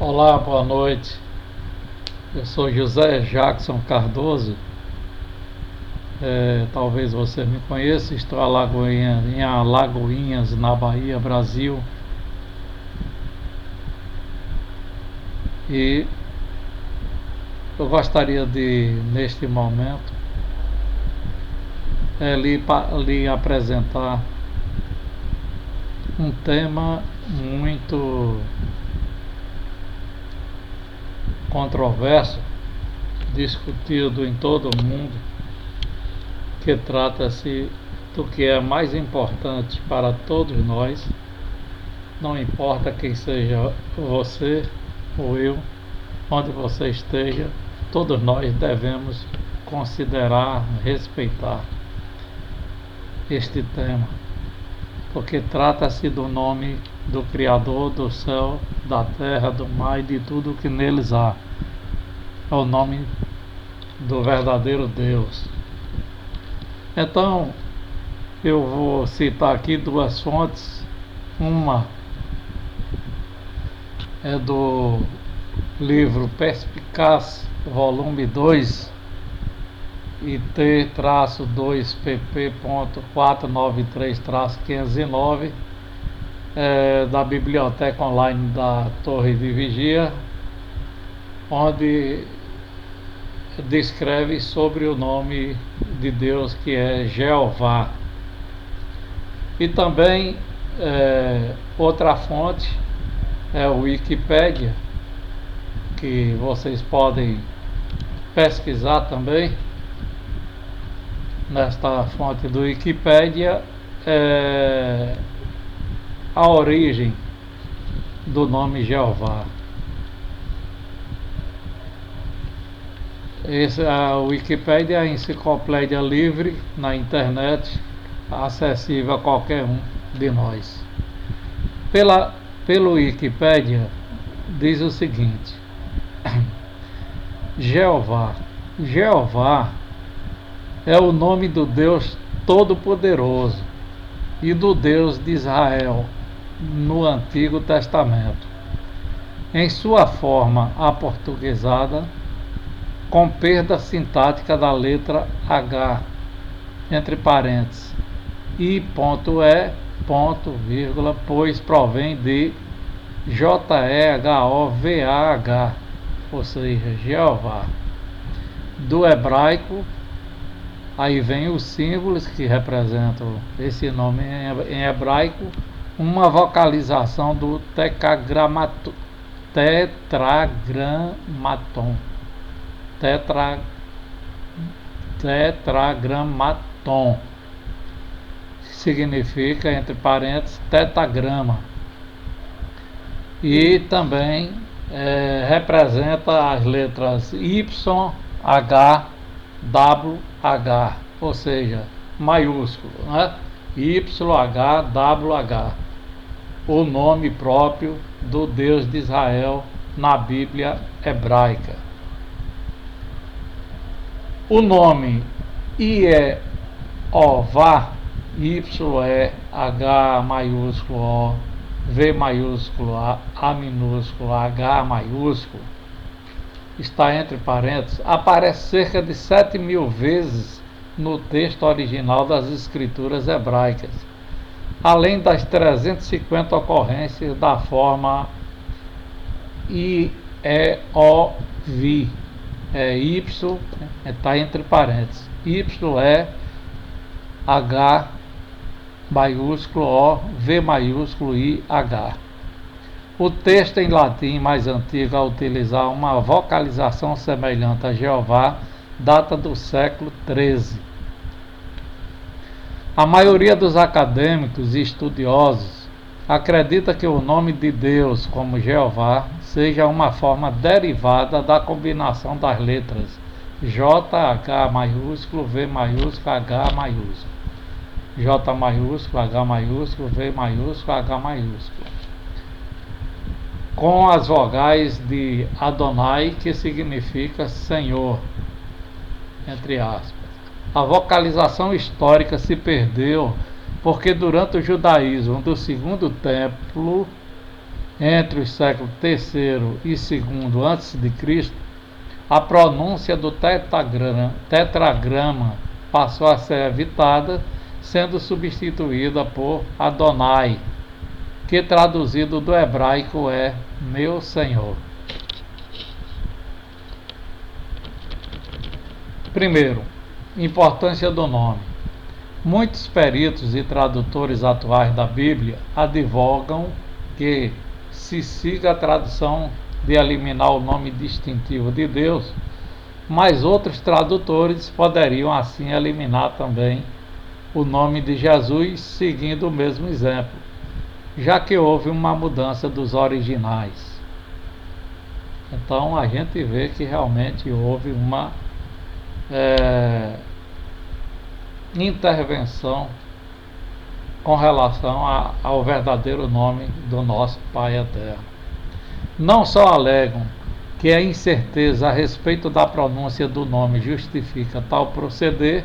Olá, boa noite. Eu sou José Jackson Cardoso. Talvez você me conheça. Estou em Alagoinhas, na Bahia, Brasil. E eu gostaria de, neste momento, lhe apresentar um tema muito controverso, discutido em todo o mundo, que trata-se do que é mais importante para todos nós, não importa quem seja você ou eu, onde você esteja, todos nós devemos considerar, respeitar este tema, porque trata-se do nome do Criador do céu, da terra, do mar e de tudo que neles há. É o nome do verdadeiro Deus. Então, eu vou citar aqui duas fontes. Uma é do livro Perspicaz, volume 2, IT-2PP.493-509, da Biblioteca Online da Torre de Vigia, onde descreve sobre o nome de Deus, que é Jeová. E também outra fonte é o Wikipédia, que vocês podem pesquisar também. Nesta fonte do Wikipédia, a origem do nome Jeová. A Wikipédia é a enciclopédia livre na internet, acessível a qualquer um de nós. Pelo Wikipédia diz o seguinte: Jeová é o nome do Deus Todo-Poderoso e do Deus de Israel no Antigo Testamento, em sua forma aportuguesada, com perda sintática da letra H, entre parênteses, I.E., pois provém de Jehovah, ou seja, Jeová. Do hebraico, aí vem os símbolos que representam esse nome em hebraico, uma vocalização do tetragramaton, que significa, entre parênteses, tetagrama. E também representa as letras YHWH, ou seja, maiúsculo, né? YHWH, o nome próprio do Deus de Israel na Bíblia hebraica. O nome Jeová, YH maiúsculo O, V maiúsculo A minúsculo, H maiúsculo, está entre parênteses, aparece cerca de 7.000 vezes no texto original das escrituras hebraicas, além das 350 ocorrências da forma IEOV, Y, está entre parênteses, YEH maiúsculo O, V maiúsculo IH. O texto em latim mais antigo a utilizar uma vocalização semelhante a Jeová data do século XIII. A maioria dos acadêmicos e estudiosos acredita que o nome de Deus como Jeová seja uma forma derivada da combinação das letras JH maiúsculo, V maiúsculo, H maiúsculo, J maiúsculo, H maiúsculo, V maiúsculo, H maiúsculo, com as vogais de Adonai, que significa Senhor, entre aspas. A vocalização histórica se perdeu porque durante o judaísmo do Segundo Templo, entre os séculos III e II a.C., a pronúncia do tetragrama passou a ser evitada, sendo substituída por Adonai, que traduzido do hebraico é meu Senhor. Primeiro, importância do nome. Muitos peritos e tradutores atuais da Bíblia advogam que se siga a tradução de eliminar o nome distintivo de Deus, mas outros tradutores poderiam assim eliminar também o nome de Jesus, seguindo o mesmo exemplo, já que houve uma mudança dos originais. Então a gente vê que realmente houve uma intervenção com relação ao verdadeiro nome do nosso Pai Eterno. Não só alegam que a incerteza a respeito da pronúncia do nome justifica tal proceder,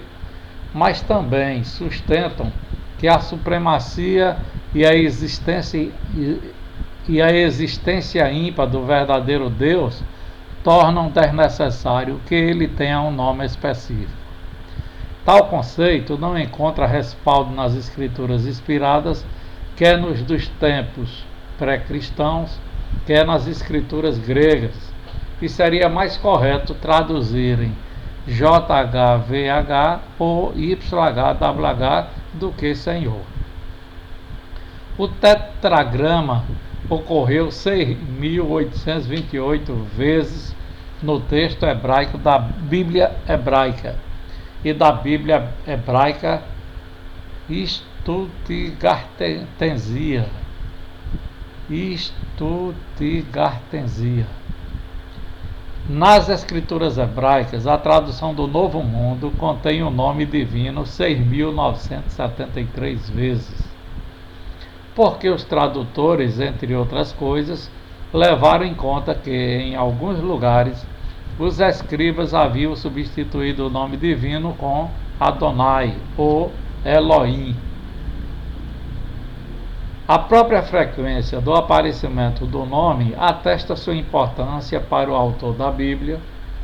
mas também sustentam que a supremacia e a existência ímpar do verdadeiro Deus tornam desnecessário que ele tenha um nome específico. Tal conceito não encontra respaldo nas escrituras inspiradas, quer nos dos tempos pré-cristãos, quer nas escrituras gregas, e seria mais correto traduzirem JHVH ou YHWH do que Senhor. O tetragrama ocorreu 6.828 vezes no texto hebraico da Bíblia hebraica e da Bíblia hebraica Stuttgartensia. Nas escrituras hebraicas, a tradução do Novo Mundo contém o nome divino 6.973 vezes, porque os tradutores, entre outras coisas, levaram em conta que, em alguns lugares, os escribas haviam substituído o nome divino com Adonai ou Elohim. A própria frequência do aparecimento do nome atesta sua importância para o autor da Bíblia,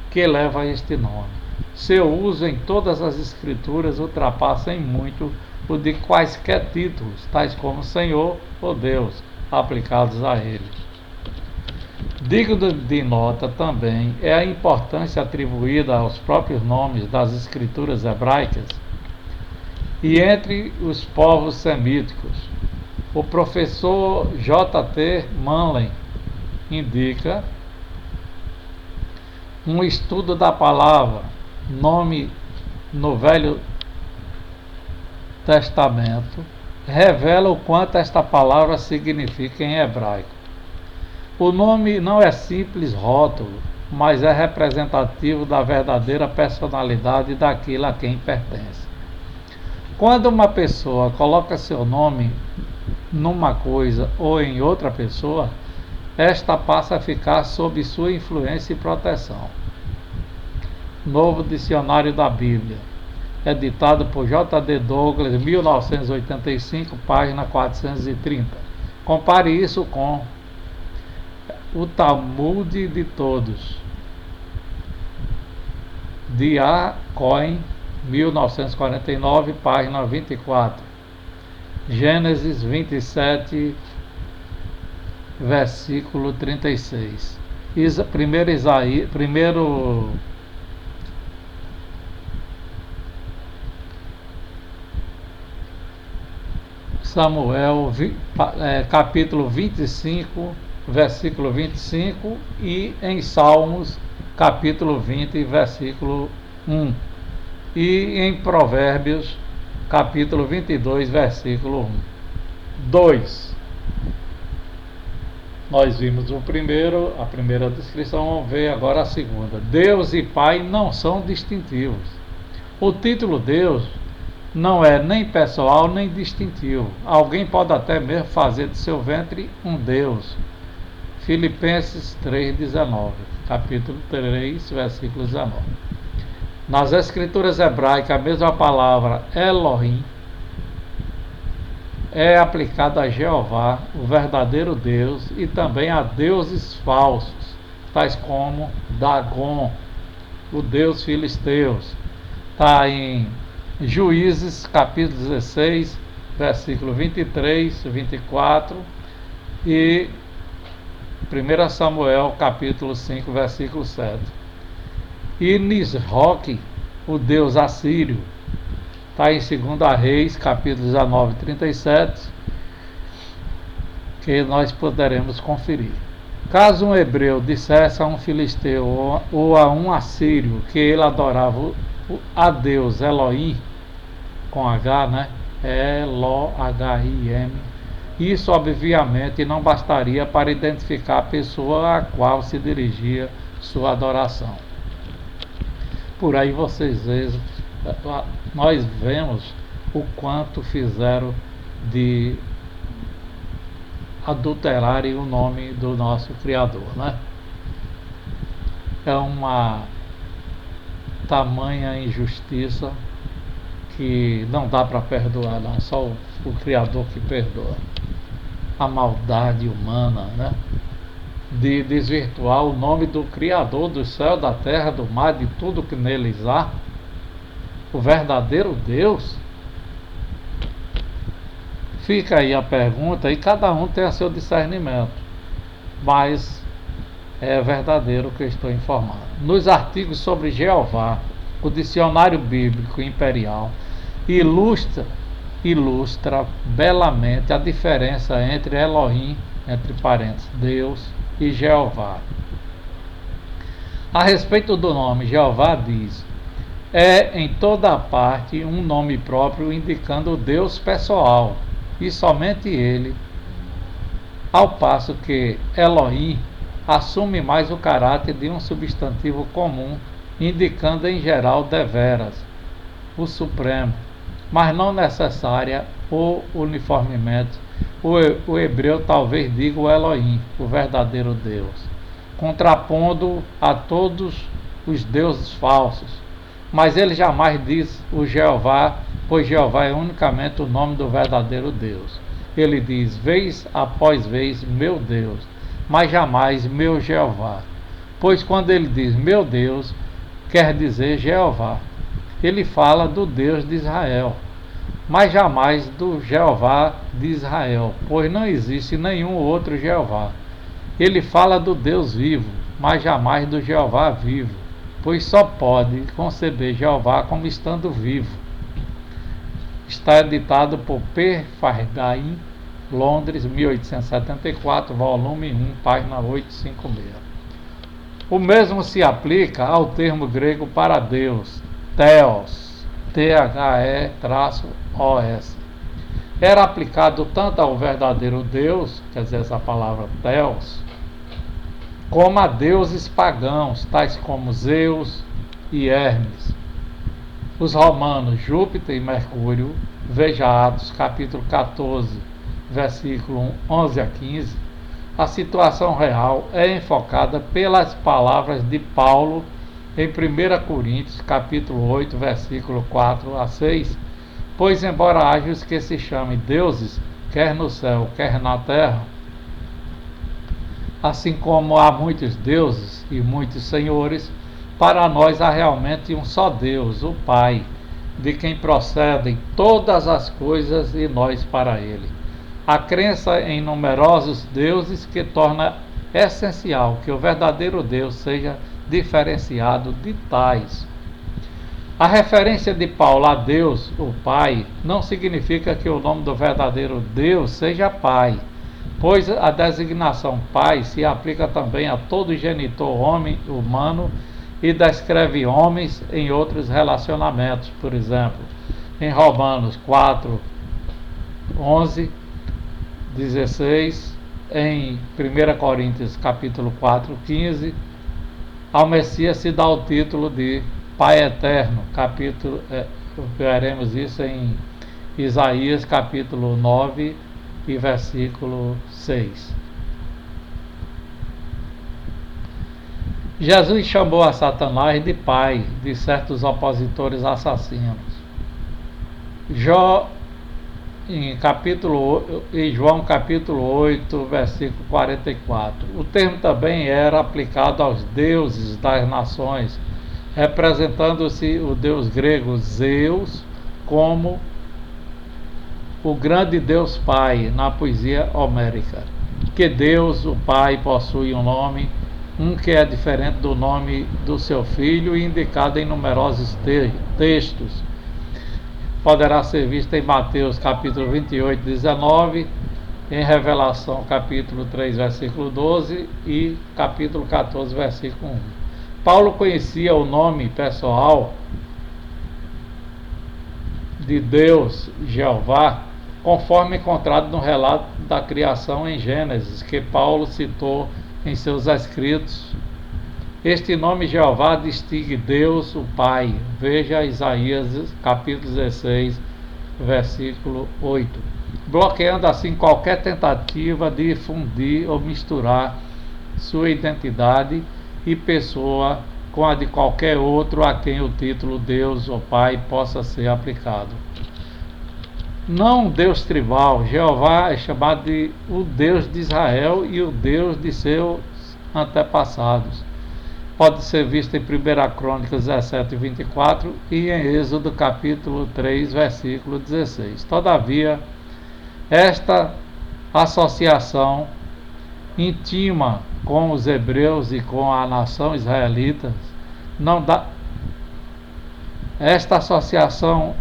que leva este nome. Seu uso em todas as escrituras ultrapassa em muito o de quaisquer títulos, tais como Senhor ou Deus, aplicados a ele. Digno de nota também é a importância atribuída aos próprios nomes das escrituras hebraicas e entre os povos semíticos. O professor J.T. Manley indica um estudo da palavra nome no Velho Testamento revela o quanto esta palavra significa em hebraico. O nome não é simples rótulo, mas é representativo da verdadeira personalidade daquilo a quem pertence. Quando uma pessoa coloca seu nome numa coisa ou em outra pessoa, esta passa a ficar sob sua influência e proteção. Novo Dicionário da Bíblia, editado por J.D. Douglas, 1985, página 430. Compare isso com o Talmud de Todos, de A. Cohen, 1949, página 24. Gênesis 27, versículo 36. Primeiro Samuel, capítulo 25, versículo 25, e em Salmos, capítulo 20, versículo 1. E em Provérbios, capítulo 22, versículo 1. 2. Nós vimos a primeira descrição, vamos ver agora a segunda. Deus e Pai não são distintivos. O título Deus não é nem pessoal nem distintivo. Alguém pode até mesmo fazer de seu ventre um Deus. Filipenses 3,19, capítulo 3, versículo 19. Nas escrituras hebraicas, a mesma palavra Elohim é aplicado a Jeová, o verdadeiro Deus, e também a deuses falsos, tais como Dagon, o deus filisteus. Está em Juízes, capítulo 16, versículo 23, 24 e 1 Samuel, capítulo 5, versículo 7. E Nisroque, o deus assírio, está em 2 Reis, capítulo 19, 37, que nós poderemos conferir. Caso um hebreu dissesse a um filisteu ou a um assírio que ele adorava a Deus Elohim, com H, né? Elohim, isso obviamente não bastaria para identificar a pessoa a qual se dirigia sua adoração. Por aí nós vemos o quanto fizeram de adulterarem o nome do nosso Criador, né? É uma tamanha injustiça que não dá para perdoar, não, só o Criador que perdoa. A maldade humana, né? De desvirtuar o nome do Criador do céu, da terra, do mar, de tudo que neles há, o verdadeiro Deus. Fica aí a pergunta, e cada um tem a seu discernimento, mas é verdadeiro o que eu estou informando. Nos artigos sobre Jeová, o dicionário bíblico imperial ilustra belamente a diferença entre Elohim, entre parênteses, Deus, e Jeová. A respeito do nome, Jeová diz: é em toda parte um nome próprio indicando o Deus pessoal, e somente ele, ao passo que Elohim assume mais o caráter de um substantivo comum, indicando em geral deveras, o Supremo, mas não necessária ou uniformemente. O hebreu talvez diga o Elohim, o verdadeiro Deus, contrapondo a todos os deuses falsos. Mas ele jamais diz o Jeová, pois Jeová é unicamente o nome do verdadeiro Deus. Ele diz vez após vez, meu Deus, mas jamais meu Jeová. Pois quando ele diz meu Deus, quer dizer Jeová. Ele fala do Deus de Israel, mas jamais do Jeová de Israel, pois não existe nenhum outro Jeová. Ele fala do Deus vivo, mas jamais do Jeová vivo, pois só pode conceber Jeová como estando vivo. Está editado por P. Fardain, Londres, 1874, volume 1, página 856. O mesmo se aplica ao termo grego para Deus, Theos, T-H-E-O-S. Era aplicado tanto ao verdadeiro Deus, quer dizer, essa palavra Theos, como a deuses pagãos, tais como Zeus e Hermes. Os romanos, Júpiter e Mercúrio, veja Atos capítulo 14, versículo 11 a 15, a situação real é enfocada pelas palavras de Paulo em 1 Coríntios capítulo 8, versículo 4 a 6, pois embora haja os que se chamem deuses, quer no céu, quer na terra, assim como há muitos deuses e muitos senhores, para nós há realmente um só Deus, o Pai, de quem procedem todas as coisas e nós para Ele. A crença em numerosos deuses que torna essencial que o verdadeiro Deus seja diferenciado de tais. A referência de Paulo a Deus, o Pai, não significa que o nome do verdadeiro Deus seja Pai, pois a designação Pai se aplica também a todo genitor homem humano e descreve homens em outros relacionamentos. Por exemplo, em Romanos 4, 11, 16, em 1 Coríntios capítulo 4, 15, ao Messias se dá o título de Pai Eterno, veremos isso em Isaías capítulo 9 e versículo 6. Jesus chamou a Satanás de pai de certos opositores assassinos. Jó em João capítulo 8, versículo 44. O termo também era aplicado aos deuses das nações, representando-se o deus grego Zeus como o grande Deus Pai na poesia homérica. Que Deus, o Pai, possui um nome, um que é diferente do nome do seu filho e indicado em numerosos textos. Poderá ser visto em Mateus capítulo 28, 19, em Revelação capítulo 3, versículo 12 e capítulo 14, versículo 1. Paulo conhecia o nome pessoal de Deus, Jeová, conforme encontrado no relato da criação em Gênesis, que Paulo citou em seus escritos. Este nome Jeová distingue Deus, o Pai. Veja Isaías capítulo 16, versículo 8. Bloqueando assim qualquer tentativa de fundir ou misturar sua identidade e pessoa com a de qualquer outro a quem o título Deus ou Pai possa ser aplicado. Não Deus tribal, Jeová é chamado de o Deus de Israel e o Deus de seus antepassados. Pode ser visto em 1 Crônicas 17, 24 e em Êxodo capítulo 3, versículo 16. Todavia, esta associação íntima com os hebreus e com a nação israelita não dá. Esta associação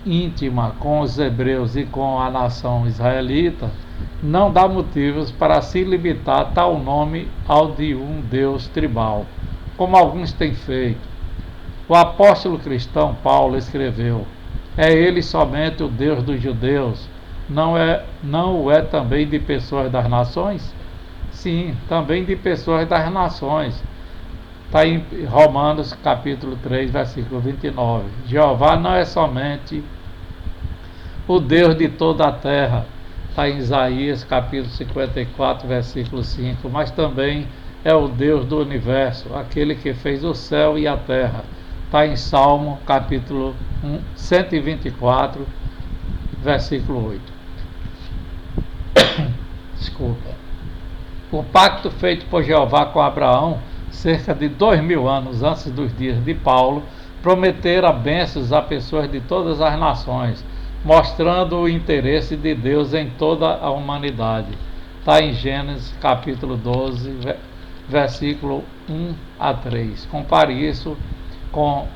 íntima com os hebreus e com a nação israelita não dá motivos para se limitar a tal nome ao de um Deus tribal, como alguns têm feito. O apóstolo cristão Paulo escreveu: é ele somente o Deus dos judeus, não o é também de pessoas das nações? Sim, também de pessoas das nações. Está em Romanos capítulo 3, versículo 29. Jeová não é somente o Deus de toda a terra. Está em Isaías capítulo 54, versículo 5. Mas também é o Deus do universo, aquele que fez o céu e a terra. Está em Salmo capítulo 124, versículo 8. Desculpa. O pacto feito por Jeová com Abraão, cerca de 2000 anos antes dos dias de Paulo, prometera bênçãos a pessoas de todas as nações, mostrando o interesse de Deus em toda a humanidade. Está em Gênesis capítulo 12, versículo 1 a 3. Compare isso com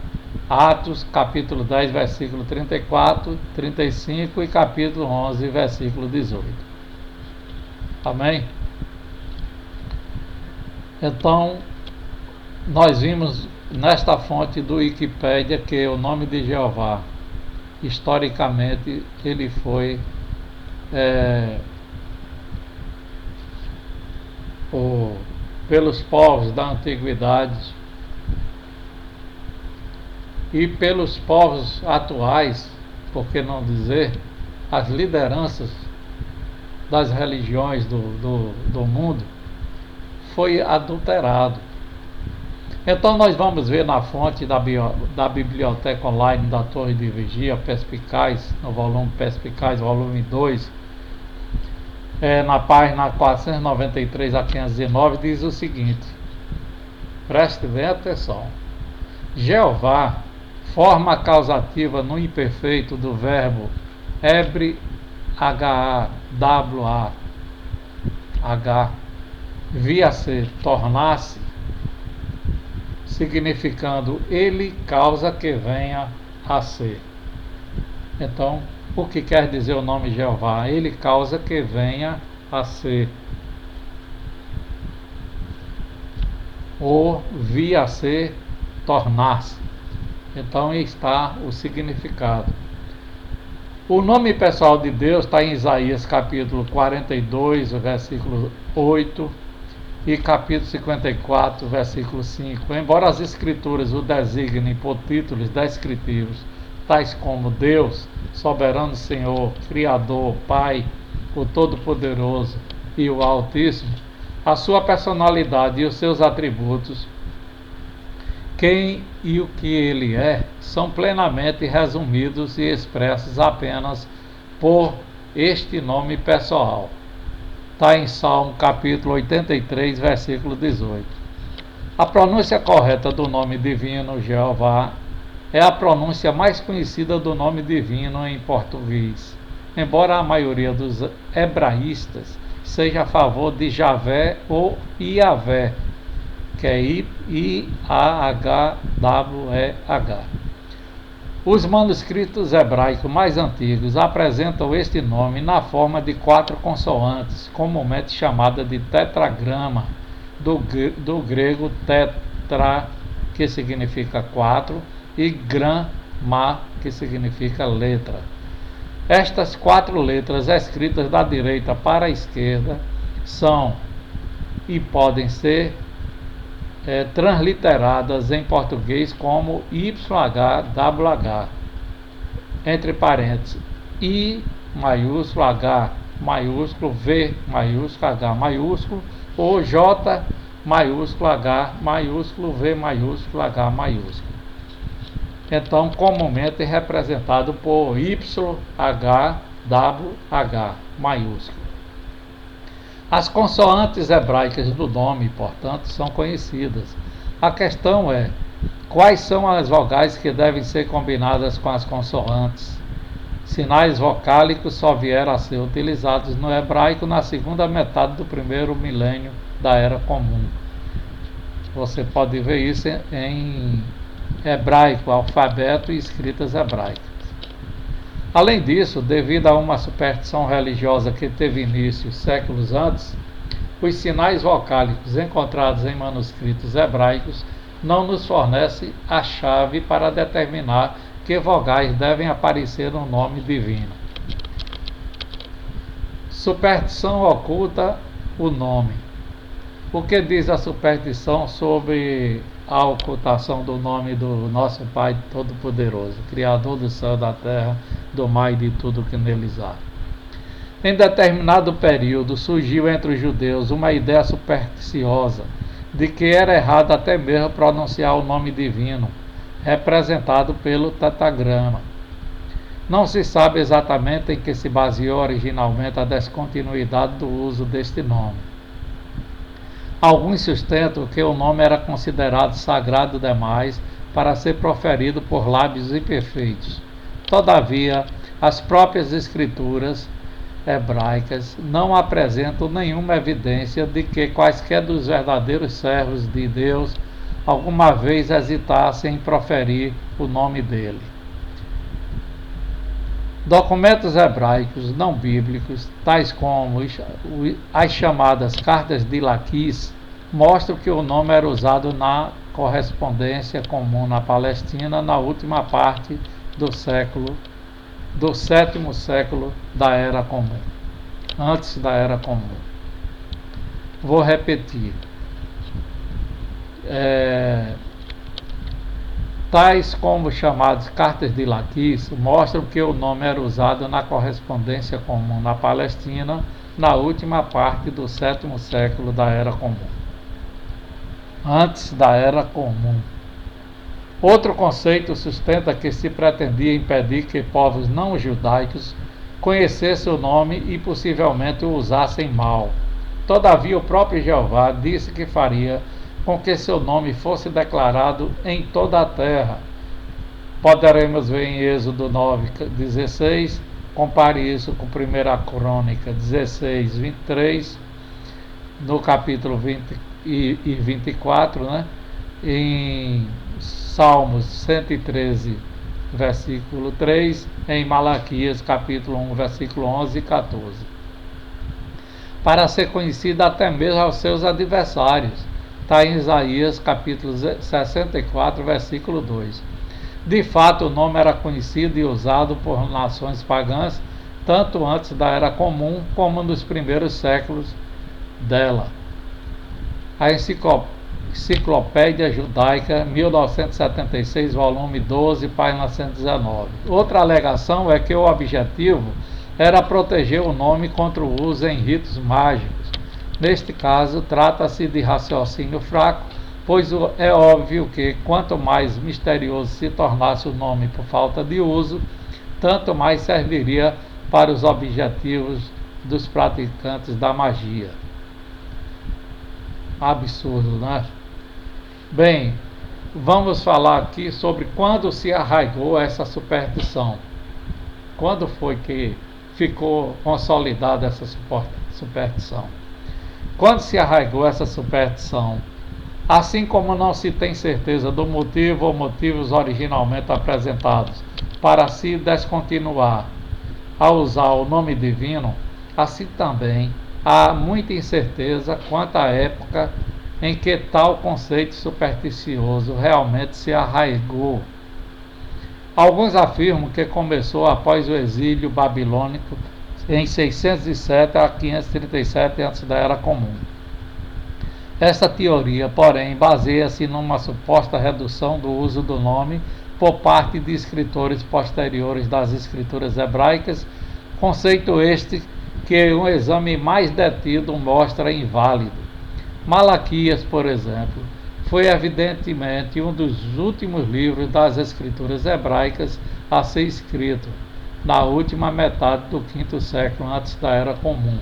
Atos capítulo 10, versículo 34, 35 e capítulo 11, versículo 18. Amém? Então, nós vimos nesta fonte do Wikipédia que o nome de Jeová, historicamente, ele foi pelos povos da antiguidade e pelos povos atuais, por que não dizer, as lideranças das religiões do mundo, foi adulterado. Então nós vamos ver na fonte da Biblioteca Online da Torre de Vigia, Perspicaz, no volume Perspicaz, volume 2, na página 493 a 509, diz o seguinte, preste bem atenção: Jeová, forma causativa no imperfeito do verbo hebre H-A-W-A-H, via-se, tornar-se, significando ele causa que venha a ser. Então, o que quer dizer o nome Jeová? Ele causa que venha a ser. Ou via a ser, tornar-se. Então aí está o significado. O nome pessoal de Deus está em Isaías capítulo 42, versículo 8 e capítulo 54, versículo 5. Embora as escrituras o designem por títulos descritivos, tais como Deus, soberano Senhor, Criador, Pai, o Todo-Poderoso e o Altíssimo, a sua personalidade e os seus atributos, quem e o que ele é, são plenamente resumidos e expressos apenas por este nome pessoal. Está em Salmo capítulo 83, versículo 18. A pronúncia correta do nome divino, Jeová, é a pronúncia mais conhecida do nome divino em português, embora a maioria dos hebraístas seja a favor de Javé ou Iavé, que é I-A-H-W-E-H. Os manuscritos hebraicos mais antigos apresentam este nome na forma de 4 consoantes, comumente chamada de tetragrama, do grego tetra, que significa 4, e grama, que significa letra. Estas 4 letras escritas da direita para a esquerda são e podem ser transliteradas em português como YHWH, entre parênteses, I maiúsculo, H maiúsculo, V maiúsculo, H maiúsculo, ou J maiúsculo, H maiúsculo, V maiúsculo, H maiúsculo. Então, comumente representado por YHWH maiúsculo. As consoantes hebraicas do nome, portanto, são conhecidas. A questão é, quais são as vogais que devem ser combinadas com as consoantes? Sinais vocálicos só vieram a ser utilizados no hebraico na segunda metade do primeiro milênio da Era Comum. Você pode ver isso em hebraico, alfabeto e escritas hebraicas. Além disso, devido a uma superstição religiosa que teve início séculos antes, os sinais vocálicos encontrados em manuscritos hebraicos não nos fornecem a chave para determinar que vogais devem aparecer no nome divino. Superstição oculta o nome. O que diz a superstição sobre a ocultação do nome do nosso Pai Todo-Poderoso, Criador do céu e da terra, do mar e de tudo que neles há? Em determinado período surgiu entre os judeus uma ideia supersticiosa de que era errado até mesmo pronunciar o nome divino, representado pelo tetragrama. Não se sabe exatamente em que se baseou originalmente a descontinuidade do uso deste nome. Alguns sustentam que o nome era considerado sagrado demais para ser proferido por lábios imperfeitos. Todavia, as próprias escrituras hebraicas não apresentam nenhuma evidência de que quaisquer dos verdadeiros servos de Deus alguma vez hesitassem em proferir o nome dele. Documentos hebraicos não bíblicos, tais como as chamadas cartas de Laquis, mostram que o nome era usado na correspondência comum na Palestina na última parte do 7º século da Era Comum, antes da Era Comum. Vou repetir. Tais como chamadas cartas de Laquis mostram que o nome era usado na correspondência comum na Palestina na última parte do 7º século da Era Comum, antes da Era Comum. Outro conceito sustenta que se pretendia impedir que povos não judaicos conhecessem o nome e possivelmente o usassem mal. Todavia, o próprio Jeová disse que faria com que seu nome fosse declarado em toda a terra. Poderemos ver em Êxodo 9:16, compare isso com 1 Crônica 16:23, no capítulo 20 e 24, né? Em Salmos 113, versículo 3, em Malaquias capítulo 1, versículo 11 e 14. Para ser conhecida até mesmo aos seus adversários. Está em Isaías capítulo 64, versículo 2. De fato, o nome era conhecido e usado por nações pagãs, tanto antes da Era Comum como nos primeiros séculos dela. A Enciclopédia Judaica, 1976, volume 12, página 119. Outra alegação é que o objetivo era proteger o nome contra o uso em ritos mágicos. Neste caso, trata-se de raciocínio fraco, pois é óbvio que quanto mais misterioso se tornasse o nome por falta de uso, tanto mais serviria para os objetivos dos praticantes da magia. Absurdo, né? Bem, vamos falar aqui sobre quando se arraigou essa superstição. Quando foi que ficou consolidada essa superstição? Quando se arraigou essa superstição? Assim como não se tem certeza do motivo ou motivos originalmente apresentados para se descontinuar a usar o nome divino, assim também há muita incerteza quanto à época em que tal conceito supersticioso realmente se arraigou. Alguns afirmam que começou após o exílio babilônico em 607 a 537 antes da Era Comum. Essa teoria, porém, baseia-se numa suposta redução do uso do nome por parte de escritores posteriores das escrituras hebraicas, conceito este que um exame mais detido mostra inválido. Malaquias, por exemplo, foi evidentemente um dos últimos livros das escrituras hebraicas a ser escrito, na última metade do quinto século antes da Era Comum,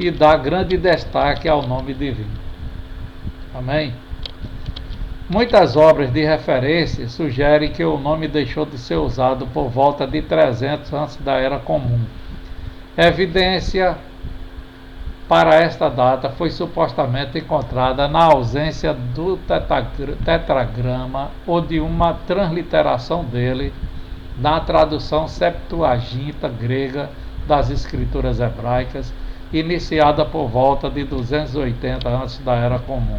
e dá grande destaque ao nome divino. Amém? Muitas obras de referência sugerem que o nome deixou de ser usado por volta de 300 antes da Era Comum. Evidência para esta data foi supostamente encontrada na ausência do tetragrama ou de uma transliteração dele na tradução Septuaginta grega das escrituras hebraicas, iniciada por volta de 280 antes da Era Comum.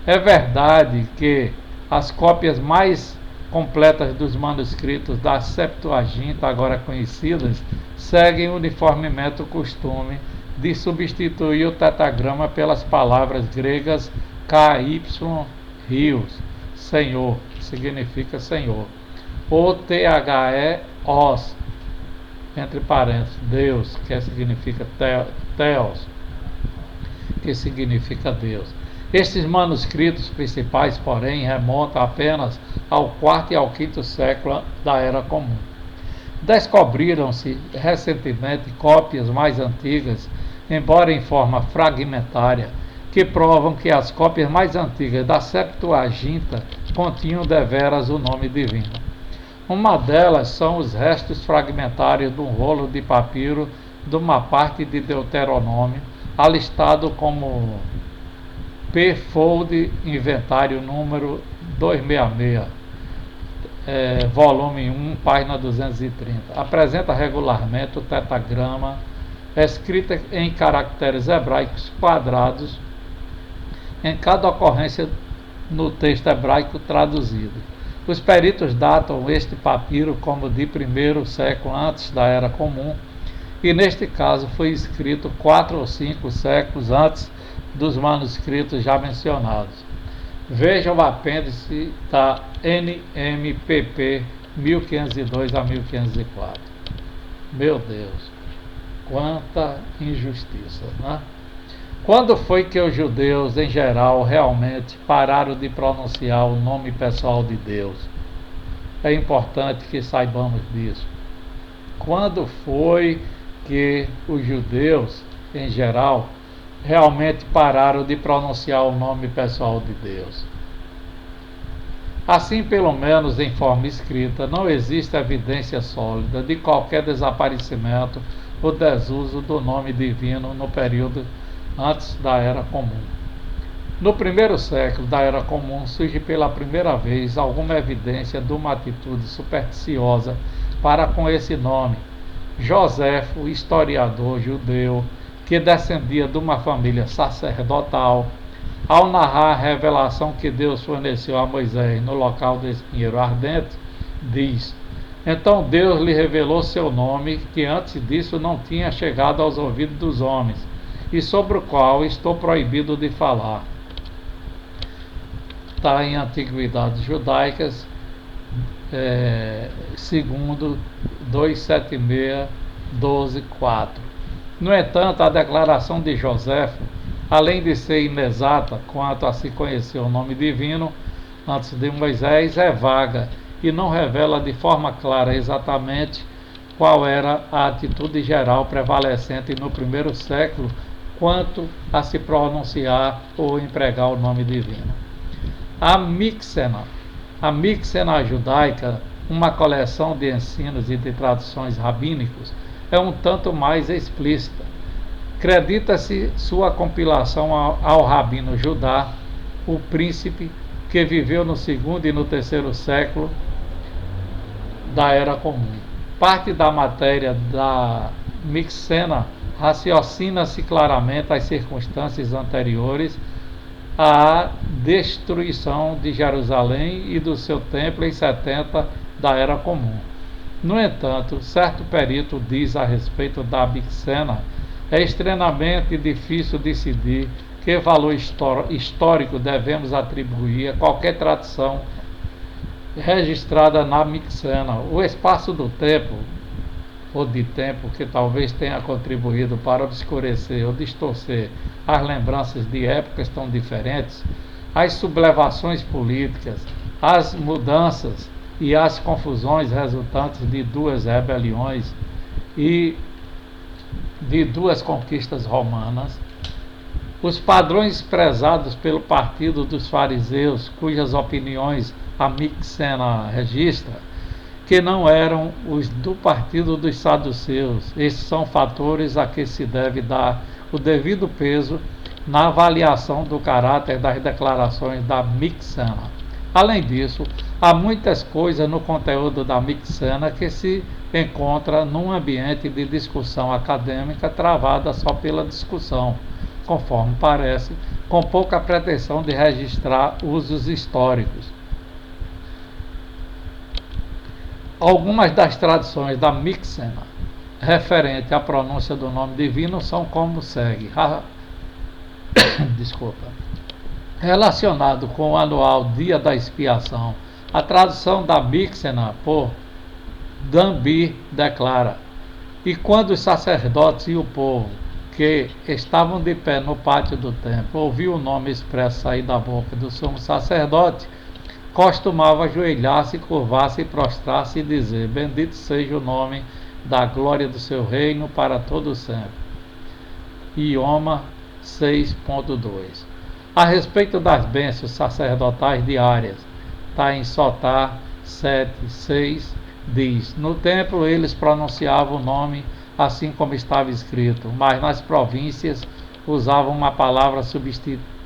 É verdade que as cópias mais completas dos manuscritos da Septuaginta, agora conhecidas, seguem uniformemente o costume de substituir o tetragrama pelas palavras gregas KY rios, Senhor, que significa Senhor, ou THE-os, entre parênteses, Deus, que significa Theos, que significa Deus. Estes manuscritos principais, porém, remontam apenas ao quarto e ao quinto século da Era Comum. Descobriram-se recentemente cópias mais antigas, embora em forma fragmentária, que provam que as cópias mais antigas da Septuaginta continham deveras o nome divino. Uma delas são os restos fragmentários de um rolo de papiro de uma parte de Deuteronômio, alistado como P-Fold Inventário número 266, volume 1, página 230. Apresenta regularmente o tetragrama, escrita em caracteres hebraicos quadrados, em cada ocorrência no texto hebraico traduzido. Os peritos datam este papiro como de 1º século antes da Era Comum, e neste caso foi escrito 4 ou 5 séculos antes dos manuscritos já mencionados. Veja o apêndice da NMPP 1502 a 1504. Meu Deus, quanta injustiça, né? Quando foi que os judeus, em geral, realmente pararam de pronunciar o nome pessoal de Deus? É importante que saibamos disso. Quando foi que os judeus, em geral, realmente pararam de pronunciar o nome pessoal de Deus? Assim, pelo menos em forma escrita, não existe evidência sólida de qualquer desaparecimento ou desuso do nome divino no período antes da Era Comum. No 1º século da Era Comum surge pela primeira vez alguma evidência de uma atitude supersticiosa para com esse nome. Joséfo, historiador judeu, que descendia de uma família sacerdotal, ao narrar a revelação que Deus forneceu a Moisés no local do espinheiro ardente, diz: então Deus lhe revelou seu nome, que antes disso não tinha chegado aos ouvidos dos homens, e sobre o qual estou proibido de falar. Está em Antiguidades Judaicas, segundo 276, 12:4. No entanto, a declaração de Joséfo, além de ser inexata quanto a se conhecer o nome divino antes de Moisés, é vaga e não revela de forma clara exatamente qual era a atitude geral prevalecente no primeiro século quanto a se pronunciar ou empregar o nome divino. A Mixena judaica, uma coleção de ensinos e de traduções rabínicos, é um tanto mais explícita. Acredita-se sua compilação ao rabino Judá, o príncipe que viveu no segundo e no terceiro século da Era Comum. Parte da matéria da Mixena raciocina-se claramente as circunstâncias anteriores à destruição de Jerusalém e do seu templo em 70 da Era Comum. No entanto, certo perito diz a respeito da Mixena: é extremamente difícil decidir que valor histórico devemos atribuir a qualquer tradição registrada na Mixena. O espaço do tempo, ou de tempo, que talvez tenha contribuído para obscurecer ou distorcer as lembranças de épocas tão diferentes, as sublevações políticas, as mudanças e as confusões resultantes de duas rebeliões e de duas conquistas romanas, os padrões prezados pelo partido dos fariseus, cujas opiniões a Mixena registra, que não eram os do partido dos saduceus. Estes são fatores a que se deve dar o devido peso na avaliação do caráter das declarações da Mixena. Além disso, há muitas coisas no conteúdo da Mixena que se encontra num ambiente de discussão acadêmica travada só pela discussão, conforme parece, com pouca pretensão de registrar usos históricos. Algumas das tradições da Mixena referente à pronúncia do nome divino são como segue. Relacionado com o anual Dia da Expiação, a tradução da Mixena por Dambi declara: e quando os sacerdotes e o povo que estavam de pé no pátio do templo ouviu o nome expresso sair da boca do sumo sacerdote, costumava ajoelhar-se, curvar-se e prostrar-se e dizer: bendito seja o nome da glória do seu reino para todo sempre. Ioma 6.2. A respeito das bênçãos sacerdotais diárias, está em Sotá 7.6, diz: no templo eles pronunciavam o nome assim como estava escrito, mas nas províncias usavam uma palavra substituta.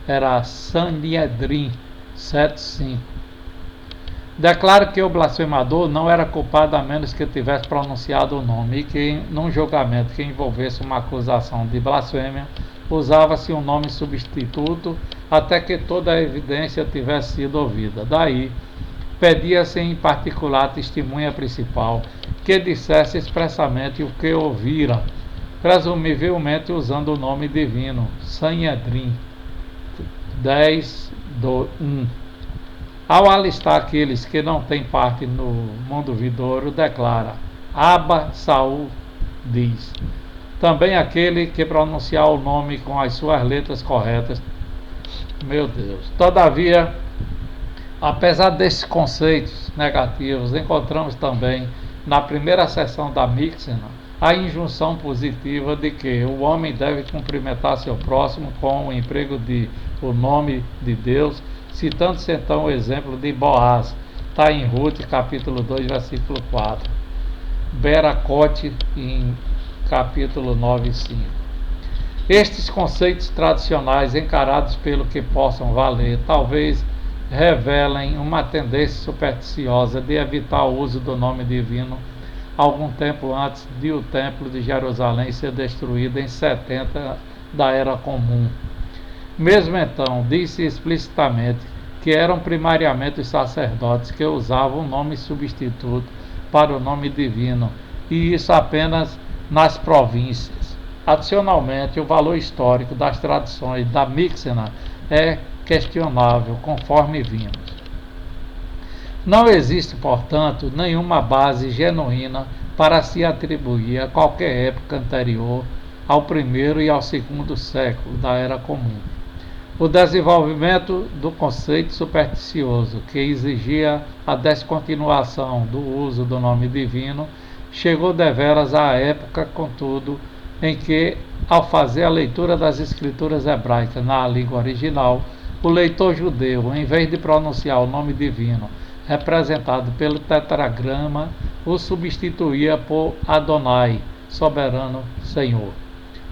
Era Sanhedrin 7.5. Declara que o blasfemador não era culpado a menos que tivesse pronunciado o nome, e que num julgamento que envolvesse uma acusação de blasfêmia, usava-se um nome substituto até que toda a evidência tivesse sido ouvida. Daí, pedia-se em particular a testemunha principal que dissesse expressamente o que ouvira, presumivelmente usando o nome divino, Sanhedrin 10.1. Ao alistar aqueles que não têm parte no mundo vindouro, declara: Abba Saul diz. Também aquele que pronunciar o nome com as suas letras corretas. Meu Deus. Todavia, apesar desses conceitos negativos, encontramos também na primeira seção da Mixena a injunção positiva de que o homem deve cumprimentar seu próximo com o emprego de o nome de Deus, citando-se então o exemplo de Boaz, está em Ruth, capítulo 2, versículo 4. Beracote, em capítulo 9 e 5. Estes conceitos tradicionais, encarados pelo que possam valer, talvez revelem uma tendência supersticiosa de evitar o uso do nome divino algum tempo antes de o templo de Jerusalém ser destruído em 70 da Era Comum. Mesmo então, disse explicitamente que eram primariamente os sacerdotes que usavam o nome substituto para o nome divino, e isso apenas nas províncias. Adicionalmente, o valor histórico das tradições da Mixena é questionável, conforme vimos. Não existe, portanto, nenhuma base genuína para se atribuir a qualquer época anterior ao primeiro e ao segundo século da Era Comum. O desenvolvimento do conceito supersticioso, que exigia a descontinuação do uso do nome divino, chegou deveras à época, contudo, em que, ao fazer a leitura das escrituras hebraicas na língua original, o leitor judeu, em vez de pronunciar o nome divino, representado pelo tetragrama, o substituía por Adonai, soberano Senhor,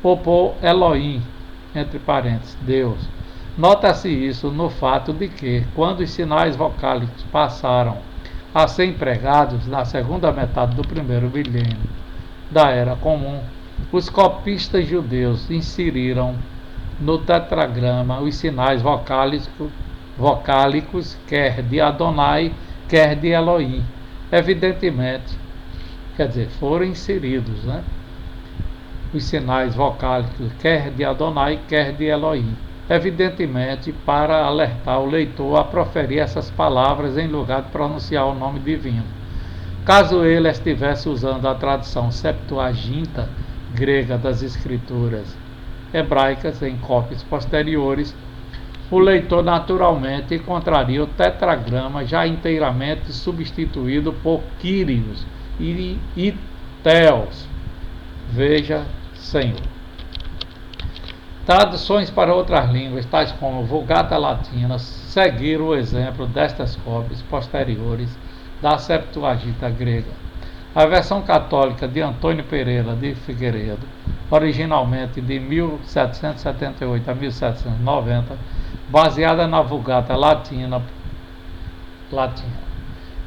ou por Elohim, entre parênteses, Deus. Nota-se isso no fato de que, quando os sinais vocálicos passaram a ser empregados na segunda metade do primeiro milênio da Era Comum, os copistas judeus inseriram no tetragrama os sinais vocálicos, quer de Adonai, quer de Elohim. Evidentemente, foram inseridos, né? Os sinais vocálicos, quer de Adonai, quer de Elohim. Evidentemente, para alertar o leitor a proferir essas palavras em lugar de pronunciar o nome divino. Caso ele estivesse usando a tradução Septuaginta grega das escrituras hebraicas em cópias posteriores, o leitor naturalmente encontraria o tetragrama já inteiramente substituído por Kyrios e Theos, veja, Senhor. Traduções para outras línguas, tais como Vulgata Latina, seguiram o exemplo destas cópias posteriores da Septuaginta grega. A versão católica de Antônio Pereira de Figueiredo, originalmente de 1778 a 1790, baseada na Vulgata Latina.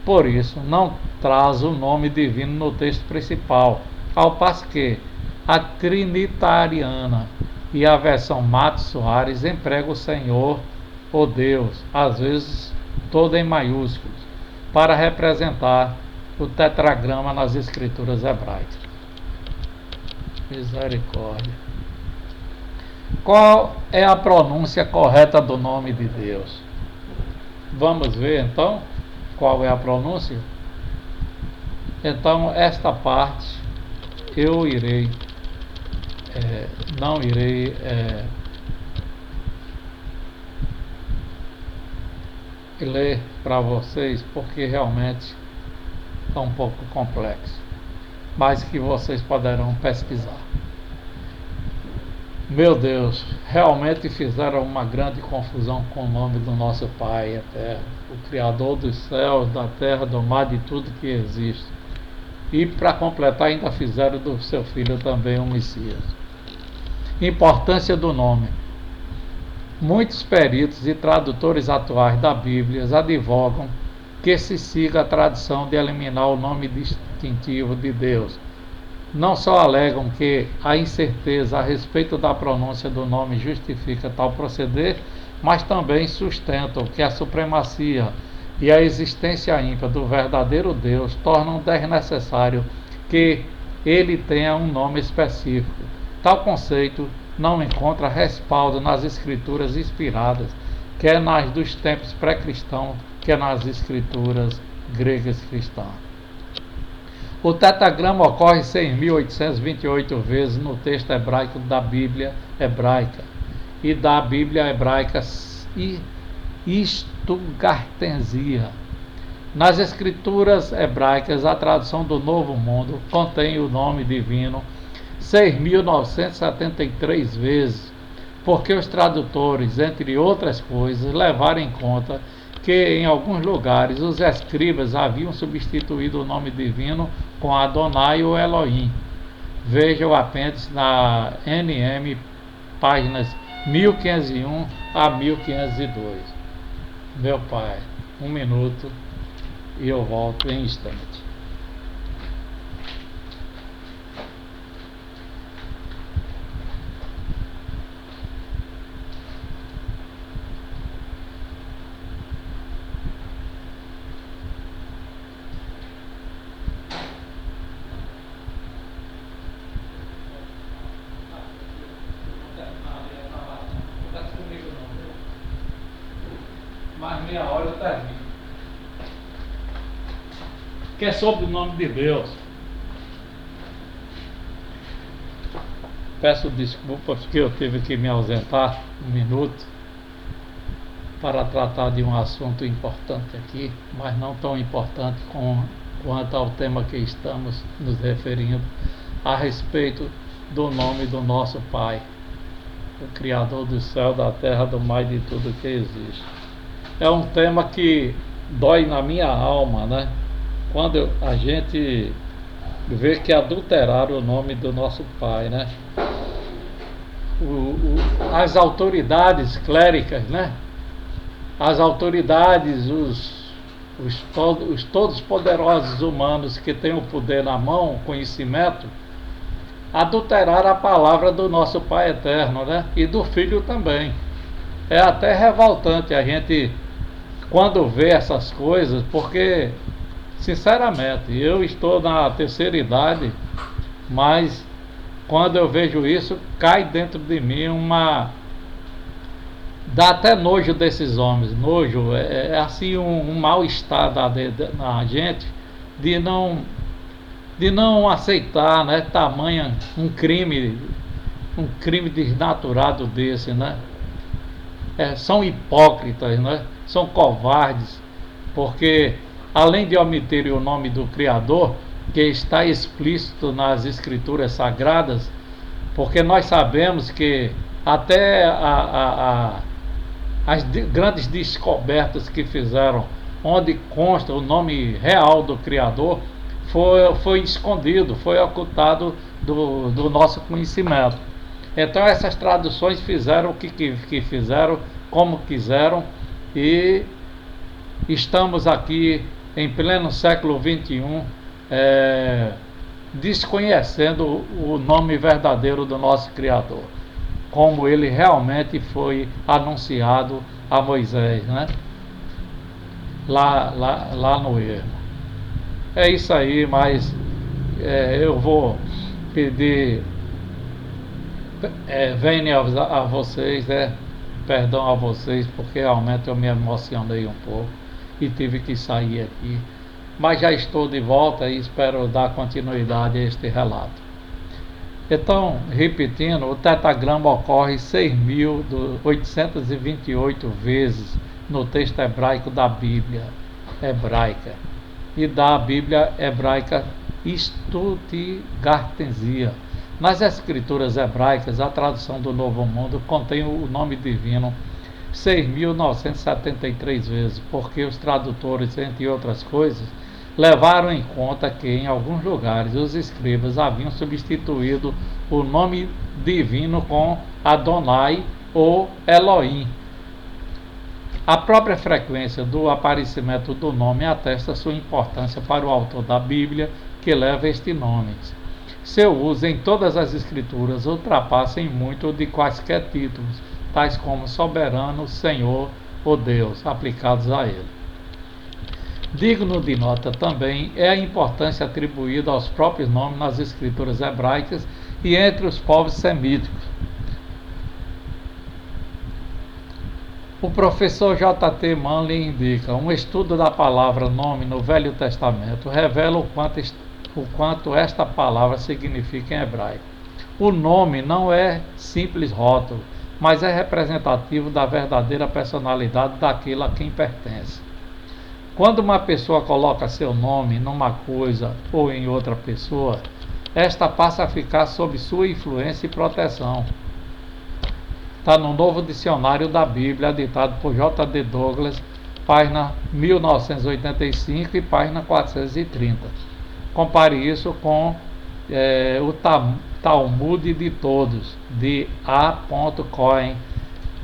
Por isso, não traz o nome divino no texto principal, ao passo que a Trinitariana e a versão Matos Soares emprega o Senhor ou Deus, às vezes todo em maiúsculos, para representar o tetragrama nas escrituras hebraicas. Misericórdia. Qual é a pronúncia correta do nome de Deus? Vamos ver então qual é a pronúncia? Então, esta parte eu não irei ler para vocês, porque realmente é um pouco complexo, mas que vocês poderão pesquisar. Meu Deus, realmente fizeram uma grande confusão com o nome do nosso Pai, a terra, o Criador dos céus, da terra, do mar, de tudo que existe. E para completar, ainda fizeram do seu filho também o Messias. Importância do nome. Muitos peritos e tradutores atuais da Bíblia advogam que se siga a tradição de eliminar o nome distintivo de Deus. Não só alegam que a incerteza a respeito da pronúncia do nome justifica tal proceder, mas também sustentam que a supremacia e a existência ímpar do verdadeiro Deus tornam desnecessário que ele tenha um nome específico. Tal conceito não encontra respaldo nas escrituras inspiradas, quer nas dos tempos pré-cristãos, quer nas escrituras gregas cristãs. O tetragrama ocorre 6.828 vezes no texto hebraico da Bíblia hebraica e da Bíblia hebraica Stuttgartensia. Nas escrituras hebraicas, a tradução do Novo Mundo contém o nome divino 6.973 vezes, porque os tradutores, entre outras coisas, levaram em conta que em alguns lugares os escribas haviam substituído o nome divino com Adonai ou Elohim. Veja o apêndice na NM, páginas 1501 a 1502. Meu Pai, 1 minuto e eu volto em instante. Mais meia hora eu termino. Que é sobre o nome de Deus. Peço desculpas porque eu tive que me ausentar 1 minuto. para tratar de um assunto importante aqui, mas não tão importante quanto ao tema que estamos nos referindo, a respeito do nome do nosso Pai, o Criador do céu, da terra, do mar e de tudo que existe. É um tema que dói na minha alma, né? Quando a gente vê que adulteraram o nome do nosso Pai, né? As autoridades cléricas, né? As autoridades, os todos poderosos humanos que têm o poder na mão, o conhecimento, adulteraram a palavra do nosso Pai eterno, né? E do Filho também. É até revoltante a gente quando vê essas coisas, porque sinceramente eu estou na terceira idade, mas quando eu vejo isso, cai dentro de mim dá até nojo desses homens. Nojo, é assim um mal-estar na gente de não aceitar, né, tamanha um crime desnaturado desse, né? São hipócritas, né? São covardes, porque além de omitirem o nome do Criador, que está explícito nas Escrituras Sagradas, porque nós sabemos que até as grandes descobertas que fizeram, onde consta o nome real do Criador, foi escondido, foi ocultado do nosso conhecimento. Então essas traduções fizeram o que fizeram, como quiseram, e estamos aqui em pleno século XXI, desconhecendo o nome verdadeiro do nosso Criador, como ele realmente foi anunciado a Moisés, né? Lá no ermo. É isso aí, mas eu vou pedir venha a vocês, perdão a vocês, porque realmente eu me emocionei um pouco e tive que sair aqui, mas já estou de volta e espero dar continuidade a este relato. Então, repetindo, o tetagrama ocorre 6.828 vezes no texto hebraico da Bíblia hebraica e da Bíblia hebraica Stuttgartensia. Nas escrituras hebraicas, a tradução do Novo Mundo contém o nome divino 6.973 vezes, porque os tradutores, entre outras coisas, levaram em conta que em alguns lugares os escribas haviam substituído o nome divino com Adonai ou Elohim. A própria frequência do aparecimento do nome atesta sua importância para o autor da Bíblia, que leva este nome. Seu uso em todas as escrituras ultrapassa em muito de quaisquer títulos, tais como soberano, Senhor ou Deus, aplicados a ele. Digno de nota também é a importância atribuída aos próprios nomes nas escrituras hebraicas e entre os povos semíticos. O professor J.T. Manley indica: um estudo da palavra nome no Velho Testamento revela o quanto esta palavra significa em hebraico. O nome não é simples rótulo, mas é representativo da verdadeira personalidade daquele a quem pertence. Quando uma pessoa coloca seu nome numa coisa ou em outra pessoa, esta passa a ficar sob sua influência e proteção. Está no Novo Dicionário da Bíblia, editado por J.D. Douglas, página 1985 e página 430. Compare isso com o Talmud de Todos, de A. Cohen,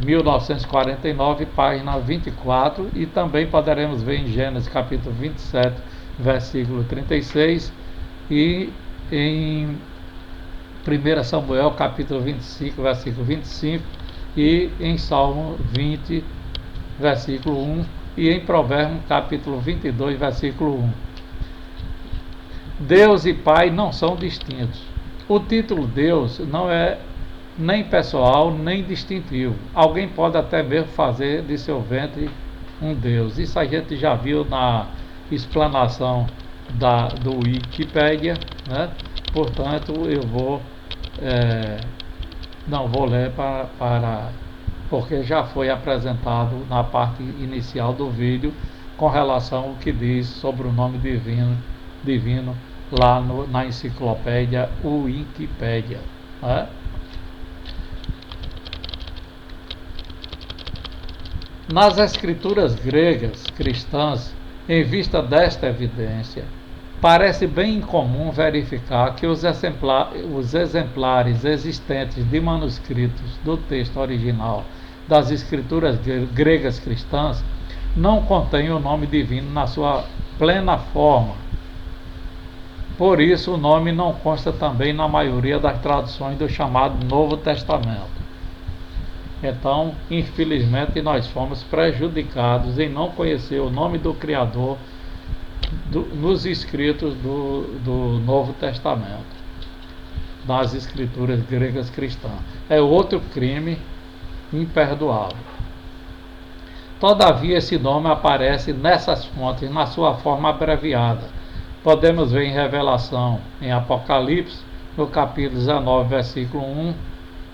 1949, página 24, e também poderemos ver em Gênesis capítulo 27, versículo 36, e em 1 Samuel capítulo 25, versículo 25, e em Salmo 20, versículo 1, e em Provérbios capítulo 22, versículo 1. Deus e Pai não são distintos. O título Deus não é nem pessoal, nem distintivo. Alguém pode até mesmo fazer de seu ventre um Deus. Isso a gente já viu na explanação do Wikipedia, né? Portanto, eu não vou ler para porque já foi apresentado na parte inicial do vídeo com relação ao que diz sobre o nome divino lá na enciclopédia Wikipédia, né? Nas escrituras gregas cristãs, em vista desta evidência, parece bem incomum verificar que os exemplares existentes de manuscritos do texto original das escrituras gregas cristãs não contêm o nome divino na sua plena forma. Por isso, o nome não consta também na maioria das traduções do chamado Novo Testamento. Então, infelizmente, nós fomos prejudicados em não conhecer o nome do Criador nos escritos do Novo Testamento, das escrituras gregas cristãs. É outro crime imperdoável. Todavia, esse nome aparece nessas fontes na sua forma abreviada. Podemos ver em Revelação, em Apocalipse, no capítulo 19, versículo 1,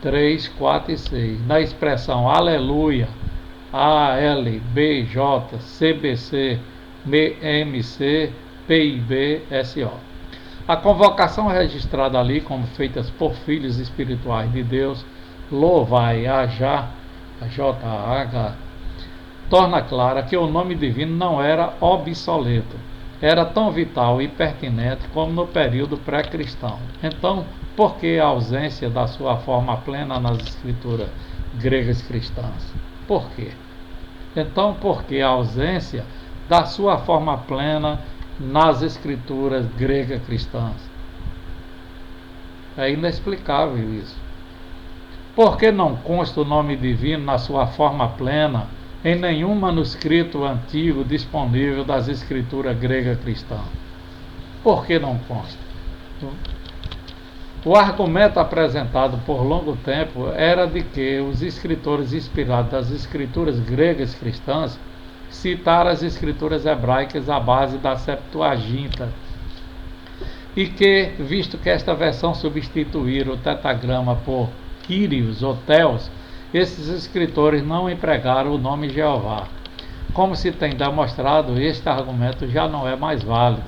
3, 4 e 6, na expressão Aleluia, ALBJ, CBC, MC, PIB, SO. A convocação registrada ali como feitas por filhos espirituais de Deus, louvai a JH, torna clara que o nome divino não era obsoleto, era tão vital e pertinente como no período pré-cristão. Então, por que a ausência da sua forma plena nas escrituras gregas cristãs? Por quê? Então, por que a ausência da sua forma plena nas escrituras gregas cristãs? É inexplicável isso. Por que não consta o nome divino na sua forma plena em nenhum manuscrito antigo disponível das escrituras gregas cristãs? Por que não consta? O argumento apresentado por longo tempo era de que os escritores inspirados das escrituras gregas cristãs citaram as escrituras hebraicas à base da Septuaginta, e que, visto que esta versão substituíra o tetagrama por Kyrios ou Theos, esses escritores não empregaram o nome Jeová. Como se tem demonstrado, este argumento já não é mais válido,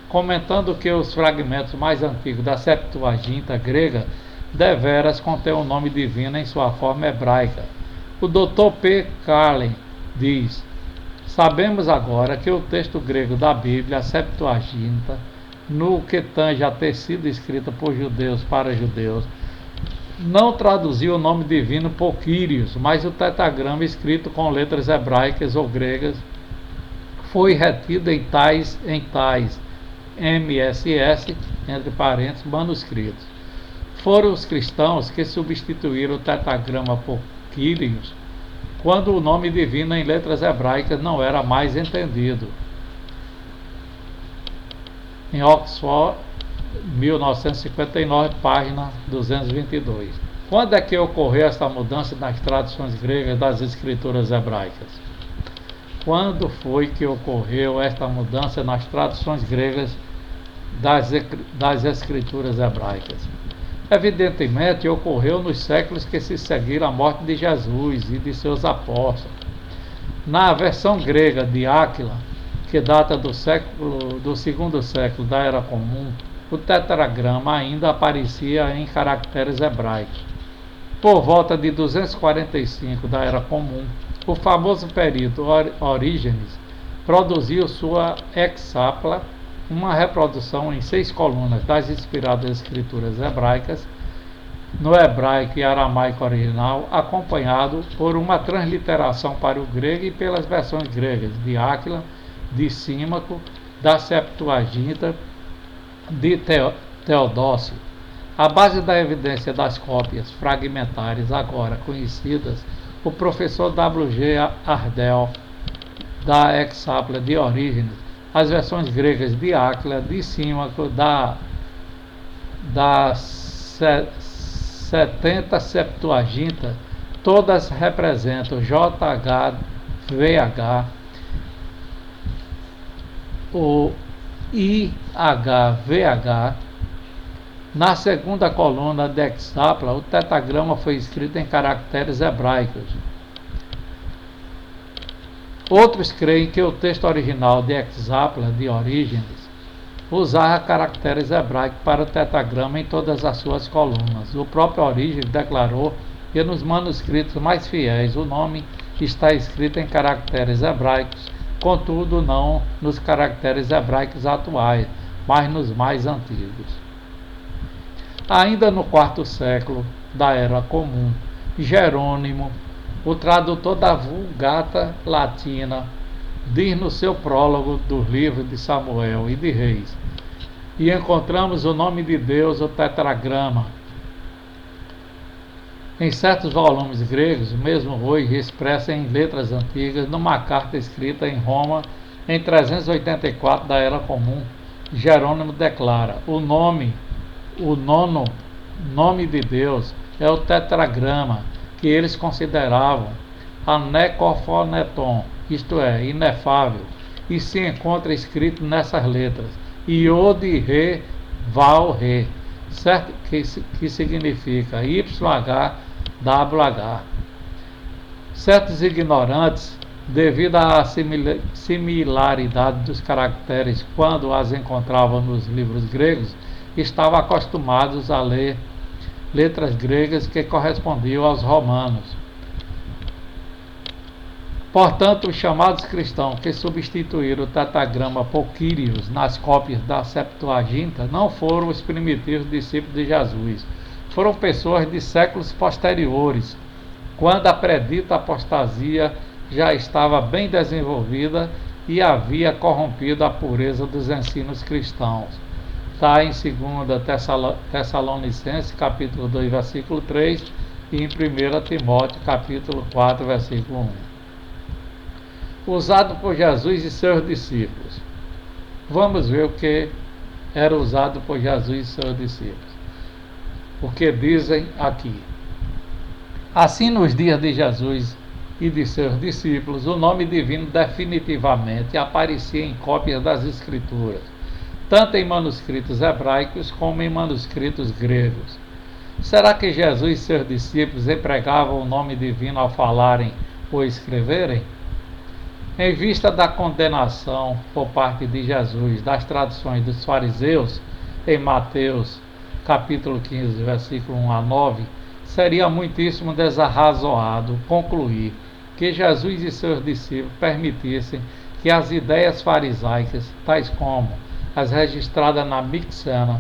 comentando que os fragmentos mais antigos da Septuaginta grega deveras contêm o nome divino em sua forma hebraica. O Dr. P. Carlin diz: sabemos agora que o texto grego da Bíblia, a Septuaginta, no que tange a ter sido escrita por judeus para judeus, não traduziu o nome divino por Kyrios, mas o tetagrama escrito com letras hebraicas ou gregas foi retido em tais MSS, entre parênteses, manuscritos. Foram os cristãos que substituíram o tetagrama por Kyrios, quando o nome divino em letras hebraicas não era mais entendido. Em Oxford, 1959, página 222. Quando é que ocorreu esta mudança nas traduções gregas das escrituras hebraicas? Quando foi que ocorreu esta mudança nas traduções gregas das escrituras hebraicas? Evidentemente, ocorreu nos séculos que se seguiram à morte de Jesus e de seus apóstolos. Na versão grega de Áquila, que data do segundo século da Era Comum, o tetragrama ainda aparecia em caracteres hebraicos. Por volta de 245 da Era Comum, o famoso perito Orígenes produziu sua Hexapla, uma reprodução em 6 colunas das inspiradas escrituras hebraicas, no hebraico e aramaico original, acompanhado por uma transliteração para o grego e pelas versões gregas de Áquila, de Símaco, da Septuaginta, de Teodósio. À base da evidência das cópias fragmentares agora conhecidas, o professor W.G. Ardell, da Hexapla de Orígenes, as versões gregas de Áquila, de Símaco, da 70 Septuaginta, todas representam JHVH, o IHVH. Na segunda coluna de Hexapla, o tetagrama foi escrito em caracteres hebraicos, Outros creem que o texto original de Exapla, de Orígenes, usava caracteres hebraicos para o tetragrama em todas as suas colunas. O próprio Orígenes declarou que nos manuscritos mais fiéis o nome está escrito em caracteres hebraicos, contudo não nos caracteres hebraicos atuais, mas nos mais antigos. Ainda no quarto século da Era Comum, Jerônimo, o tradutor da Vulgata Latina, diz no seu prólogo dos livros de Samuel e de Reis: e encontramos o nome de Deus, o tetragrama, em certos volumes gregos, mesmo hoje expressa em letras antigas, numa carta escrita em Roma em 384 da Era Comum. Jerônimo declara: o nono nome de Deus é o tetragrama, que eles consideravam anecofoneton, isto é, inefável, e se encontra escrito nessas letras: Iod, Re, Val, Re, certo? Que significa YH, WH. Certos ignorantes, devido à similaridade dos caracteres quando as encontravam nos livros gregos, estavam acostumados a ler letras gregas que correspondiam aos romanos. Portanto, os chamados cristãos que substituíram o tetragrama por Kyrios nas cópias da Septuaginta não foram os primitivos discípulos de Jesus. Foram pessoas de séculos posteriores, quando a predita apostasia já estava bem desenvolvida e havia corrompido a pureza dos ensinos cristãos. Está em 2 Tessalonicenses, capítulo 2, versículo 3, e em 1 Timóteo, capítulo 4, versículo 1. Usado por Jesus e seus discípulos. Vamos ver o que era usado por Jesus e seus discípulos. O que dizem aqui. Assim, nos dias de Jesus e de seus discípulos, o nome divino definitivamente aparecia em cópias das Escrituras, tanto em manuscritos hebraicos como em manuscritos gregos. Será que Jesus e seus discípulos empregavam o nome divino ao falarem ou escreverem? Em vista da condenação por parte de Jesus das traduções dos fariseus, em Mateus capítulo 15, versículo 1 a 9, seria muitíssimo desarrazoado concluir que Jesus e seus discípulos permitissem que as ideias farisaicas, tais como as registradas na Mixana,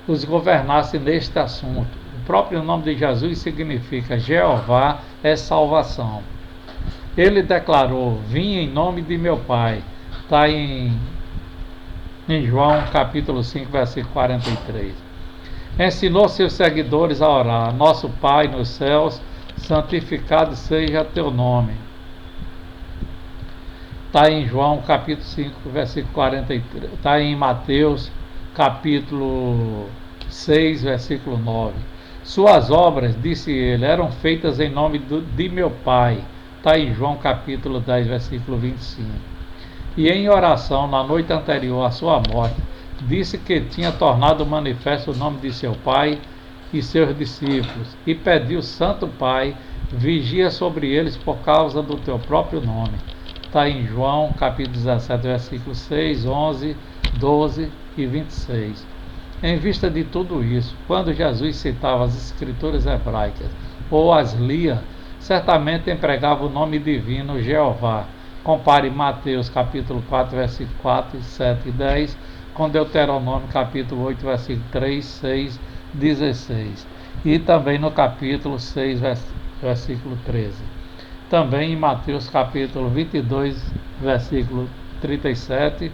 os governassem neste assunto. O próprio nome de Jesus significa Jeová é salvação. Ele declarou: vim em nome de meu Pai. Está em João capítulo 5, versículo 43. Ensinou seus seguidores a orar: nosso Pai nos céus, santificado seja teu nome. Está em João capítulo 5, versículo 43. Está em Mateus capítulo 6, versículo 9. Suas obras, disse ele, eram feitas em nome de meu Pai. Está em João capítulo 10, versículo 25. E em oração, na noite anterior à sua morte, disse que tinha tornado manifesto o nome de seu Pai e seus discípulos, e pediu: Santo Pai, vigia sobre eles por causa do teu próprio nome. Está em João capítulo 17, versículos 6, 11, 12 e 26. Em vista de tudo isso, quando Jesus citava as escrituras hebraicas ou as lia, certamente empregava o nome divino Jeová. Compare Mateus capítulo 4, versículo 4, 7 e 10, com Deuteronômio capítulo 8, versículo 3, 6, 16. E também no capítulo 6, versículo 13. Também em Mateus capítulo 22, versículo 37.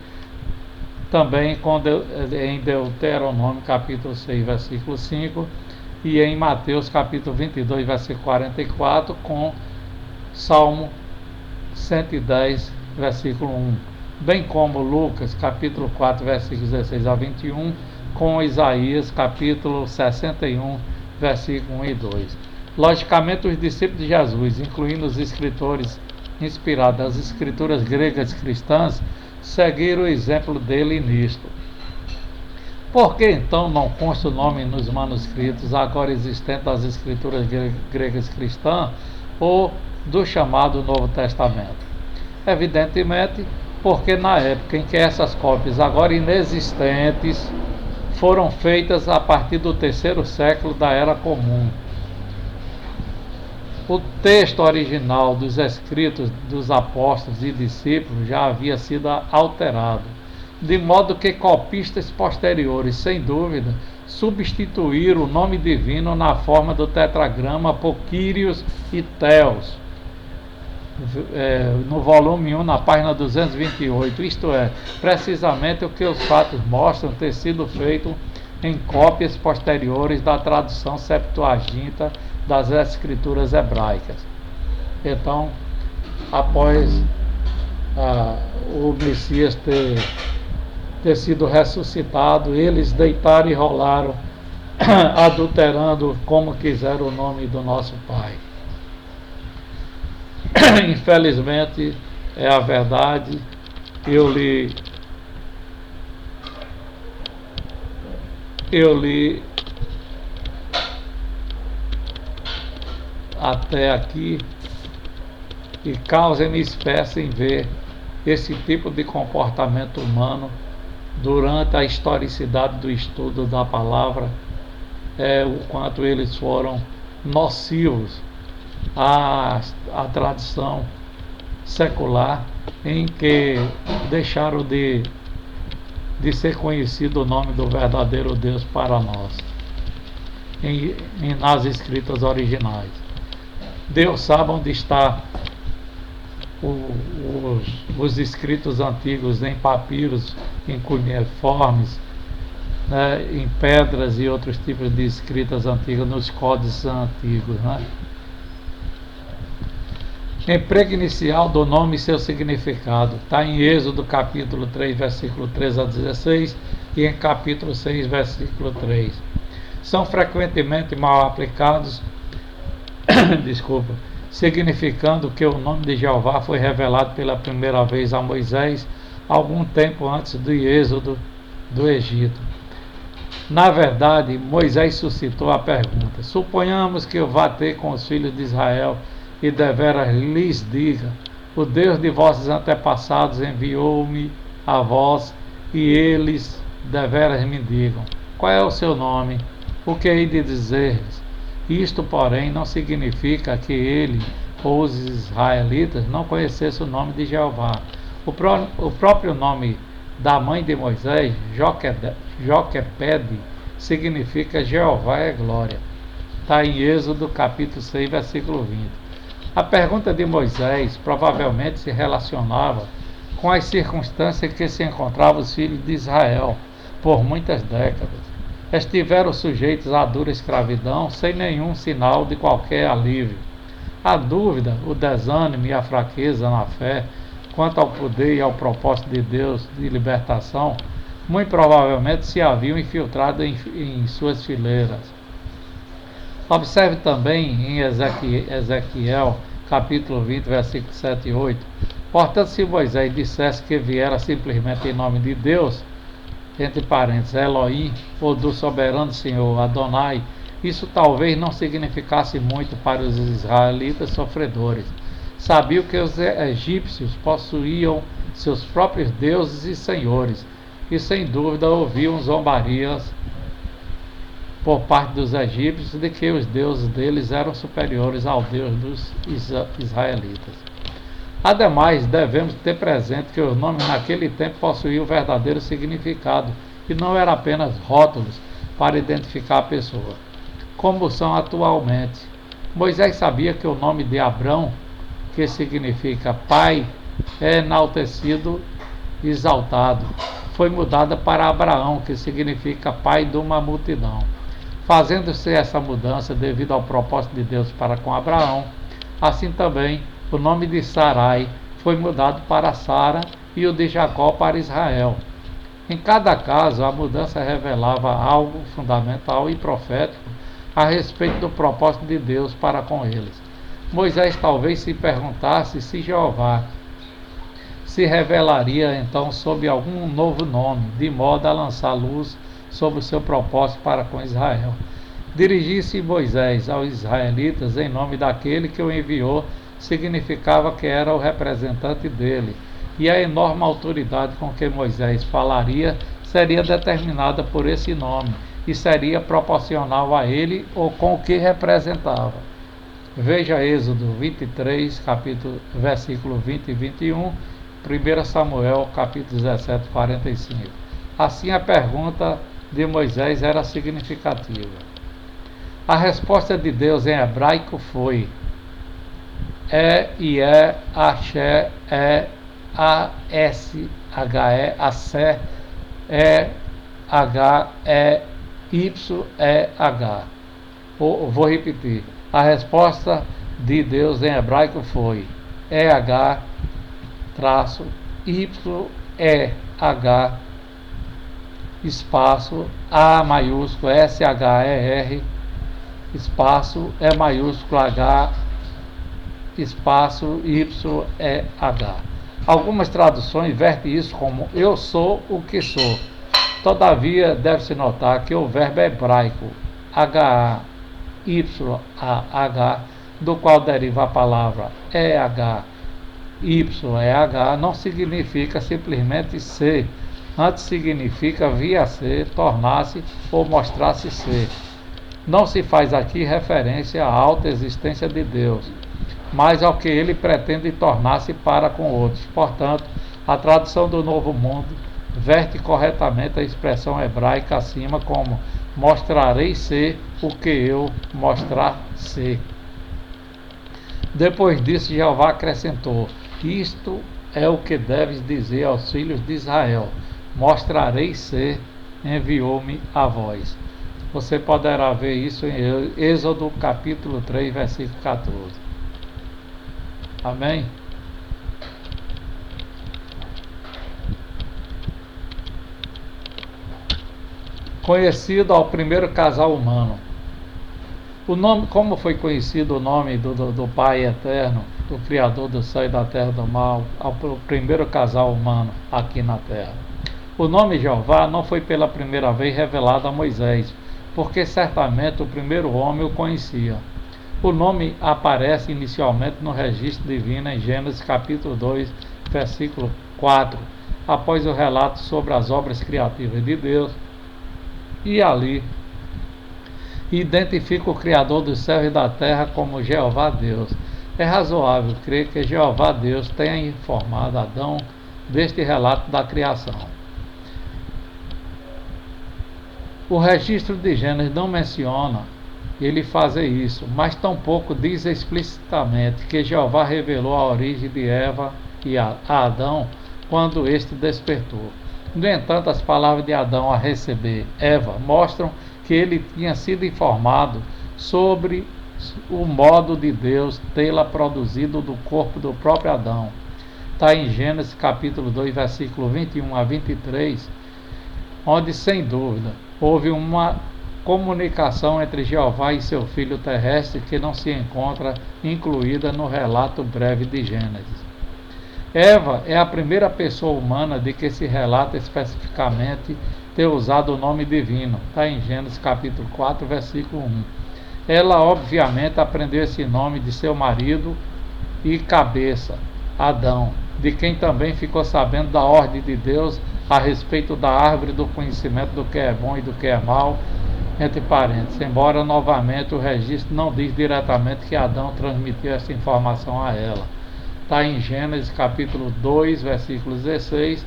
Também em Deuteronômio capítulo 6, versículo 5. E em Mateus capítulo 22, versículo 44, com Salmo 110, versículo 1, bem como Lucas capítulo 4, versículos 16 a 21, com Isaías capítulo 61, versículo 1 e 2. Logicamente, os discípulos de Jesus, incluindo os escritores inspirados das escrituras gregas cristãs, seguiram o exemplo dele nisto. Por que então não consta o nome nos manuscritos agora existentes das escrituras gregas cristãs ou do chamado Novo Testamento? Evidentemente, porque na época em que essas cópias, agora inexistentes, foram feitas a partir do terceiro século da Era Comum. O texto original dos escritos dos apóstolos e discípulos já havia sido alterado, de modo que copistas posteriores, sem dúvida, substituíram o nome divino na forma do tetragrama por Kyrios e Theos, no volume 1, na página 228, isto é, precisamente o que os fatos mostram ter sido feito em cópias posteriores da tradução Septuaginta das escrituras hebraicas. Então, após o Messias ter sido ressuscitado, eles deitaram e rolaram, adulterando como quiseram o nome do nosso Pai. Infelizmente, é a verdade. Eu li até aqui e causa-me espécie em ver esse tipo de comportamento humano durante a historicidade do estudo da palavra, o quanto eles foram nocivos à tradição secular, em que deixaram de ser conhecido o nome do verdadeiro Deus para nós, nas escritas originais. Deus sabe onde está os escritos antigos em papiros, em cuneiformes, né, em pedras e outros tipos de escritas antigas, nos códices antigos, né? Emprego inicial do nome e seu significado está em Êxodo capítulo 3, versículo 13 a 16 e em capítulo 6, versículo 3. São frequentemente mal aplicados, significando que o nome de Jeová foi revelado pela primeira vez a Moisés algum tempo antes do êxodo do Egito. Na verdade, Moisés suscitou a pergunta: suponhamos que eu vá ter com os filhos de Israel e deveras lhes diga: o Deus de vossos antepassados enviou-me a vós, e eles deveras me digam: qual é o seu nome? O que hei de dizer-lhes? Isto, porém, não significa que ele ou os israelitas não conhecessem o nome de Jeová. O próprio nome da mãe de Moisés, Joquebede, significa Jeová é glória. Está em Êxodo capítulo 6, versículo 20. A pergunta de Moisés provavelmente se relacionava com as circunstâncias em que se encontravam os filhos de Israel por muitas décadas. Estiveram sujeitos à dura escravidão sem nenhum sinal de qualquer alívio. A dúvida, o desânimo e a fraqueza na fé quanto ao poder e ao propósito de Deus de libertação, muito provavelmente se haviam infiltrado em suas fileiras. Observe também em Ezequiel, capítulo 20, versículos 7 e 8. Portanto, se Moisés dissesse que viera simplesmente em nome de Deus, entre parênteses, Elohim, ou do soberano Senhor, Adonai, isso talvez não significasse muito para os israelitas sofredores. Sabiam que os egípcios possuíam seus próprios deuses e senhores, e sem dúvida ouviam zombarias por parte dos egípcios de que os deuses deles eram superiores ao Deus dos israelitas. Ademais, devemos ter presente que os nomes naquele tempo possuíam verdadeiro significado e não eram apenas rótulos para identificar a pessoa, como são atualmente. Moisés sabia que o nome de Abrão, que significa pai, é enaltecido, exaltado, foi mudada para Abraão, que significa pai de uma multidão. Fazendo-se essa mudança devido ao propósito de Deus para com Abraão, assim também o nome de Sarai foi mudado para Sara e o de Jacó para Israel. Em cada caso, a mudança revelava algo fundamental e profético a respeito do propósito de Deus para com eles. Moisés talvez se perguntasse se Jeová se revelaria então sob algum novo nome, de modo a lançar luz sobre o seu propósito para com Israel. Dirigisse Moisés aos israelitas em nome daquele que o enviou, significava que era o representante dele, e a enorme autoridade com que Moisés falaria seria determinada por esse nome, e seria proporcional a ele ou com o que representava. Veja Êxodo 23, versículo 20 e 21, 1 Samuel, capítulo 17, 45. Assim a pergunta de Moisés era significativa. A resposta de Deus em hebraico foi: Ié, Axé, A-S-H-E, Assé, Y-E-H. Vou repetir. A resposta de Deus em hebraico foi E-H-Y-E-H, espaço A maiúsculo S-H-E-R, espaço E maiúsculo H, espaço Y-E-H. Algumas traduções vertem isso como eu sou o que sou. Todavia, deve-se notar que o verbo hebraico H-A-Y-A-H, do qual deriva a palavra E-H-Y-E-H, não significa simplesmente ser. Antes significa vir a ser, tornar-se ou mostrar-se ser. Não se faz aqui referência à alta existência de Deus, mas ao que ele pretende tornar-se para com outros. Portanto, a tradução do Novo Mundo verte corretamente a expressão hebraica acima como mostrarei ser o que eu mostrar ser. Depois disso, Jeová acrescentou: isto é o que deves dizer aos filhos de Israel: mostrarei ser, enviou-me a vós. Você poderá ver isso em Êxodo capítulo 3, versículo 14. Amém? Conhecido ao primeiro casal humano. O nome, como foi conhecido o nome do Pai Eterno, do Criador do céu e da terra do mar, ao primeiro casal humano aqui na terra? O nome Jeová não foi pela primeira vez revelado a Moisés, porque certamente o primeiro homem o conhecia. O nome aparece inicialmente no registro divino em Gênesis capítulo 2, versículo 4, após o relato sobre as obras criativas de Deus, e ali identifica o Criador dos céus e da terra como Jeová Deus. É razoável crer que Jeová Deus tenha informado Adão deste relato da criação. O registro de Gênesis não menciona ele fazer isso, mas tampouco diz explicitamente que Jeová revelou a origem de Eva e a Adão quando este despertou. No entanto, as palavras de Adão a receber Eva mostram que ele tinha sido informado sobre o modo de Deus tê-la produzido do corpo do próprio Adão. Está em Gênesis capítulo 2, versículo 21 a 23, onde, sem dúvida, houve uma comunicação entre Jeová e seu filho terrestre que não se encontra incluída no relato breve de Gênesis. Eva é a primeira pessoa humana de que se relata especificamente ter usado o nome divino. Está em Gênesis capítulo 4, versículo 1. Ela obviamente aprendeu esse nome de seu marido e cabeça, Adão, de quem também ficou sabendo da ordem de Deus a respeito da árvore do conhecimento do que é bom e do que é mal, entre parênteses, embora novamente o registro não diz diretamente que Adão transmitiu essa informação a ela. Está em Gênesis capítulo 2, versículo 16,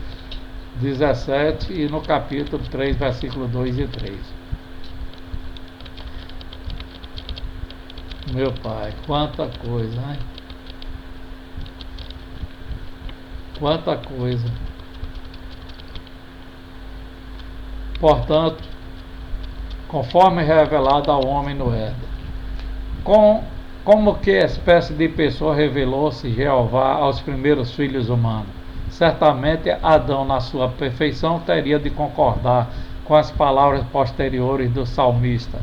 17 e no capítulo 3, versículo 2 e 3. Meu Pai, quanta coisa, hein? Quanta coisa. Portanto, conforme revelado ao homem no Éden, como que espécie de pessoa revelou-se Jeová aos primeiros filhos humanos? Certamente Adão, na sua perfeição, teria de concordar com as palavras posteriores do salmista: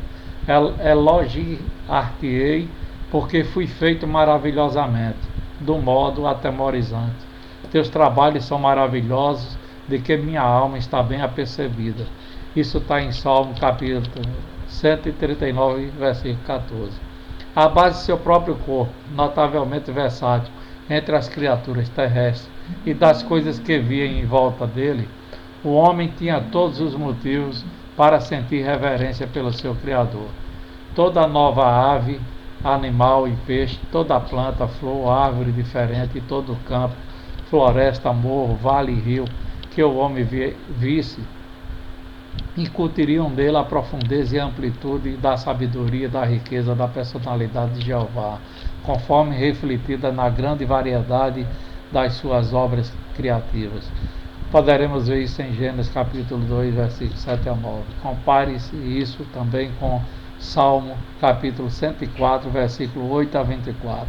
elogiar-te-ei, porque fui feito maravilhosamente, do modo atemorizante. Teus trabalhos são maravilhosos, de que minha alma está bem apercebida. Isso está em Salmo capítulo 139, versículo 14. à base de seu próprio corpo, notavelmente versátil entre as criaturas terrestres e das coisas que via em volta dele, o homem tinha todos os motivos para sentir reverência pelo seu Criador. Toda nova ave, animal e peixe, toda planta, flor, árvore diferente, todo campo, floresta, morro, vale e rio, que o homem visse, incutiriam nele a profundeza e a amplitude da sabedoria e da riqueza da personalidade de Jeová, conforme refletida na grande variedade das suas obras criativas. Poderemos ver isso em Gênesis capítulo 2, versículos 7 a 9. Compare-se isso também com Salmo capítulo 104, versículo 8 a 24.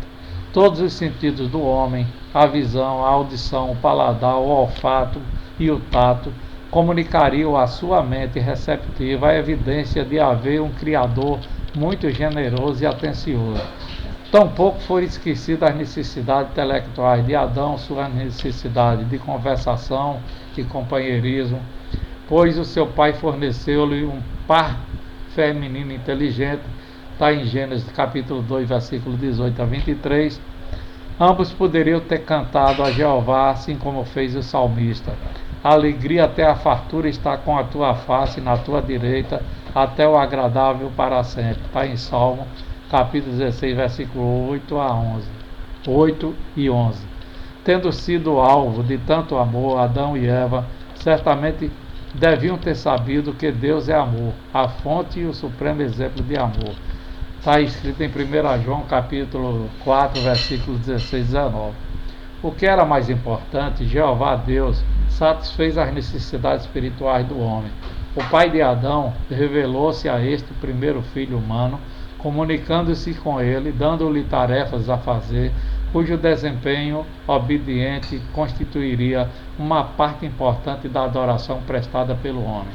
Todos os sentidos do homem, a visão, a audição, o paladar, o olfato e o tato, comunicariam à sua mente receptiva a evidência de haver um Criador muito generoso e atencioso. Tampouco foram esquecidas as necessidades intelectuais de Adão, sua necessidade de conversação e companheirismo, pois o seu pai forneceu-lhe um par feminino inteligente, está em Gênesis capítulo 2, versículo 18 a 23. Ambos poderiam ter cantado a Jeová, assim como fez o salmista. A alegria até a fartura está com a tua face na tua direita, até o agradável para sempre. Está em Salmo capítulo 16, versículo 8 e 11. Tendo sido alvo de tanto amor, Adão e Eva certamente deviam ter sabido que Deus é amor, a fonte e o supremo exemplo de amor. Está escrito em 1 João capítulo 4, versículos 16 e 19. O que era mais importante, Jeová Deus satisfez as necessidades espirituais do homem. O pai de Adão revelou-se a este primeiro filho humano, comunicando-se com ele, dando-lhe tarefas a fazer, cujo desempenho obediente constituiria uma parte importante da adoração prestada pelo homem.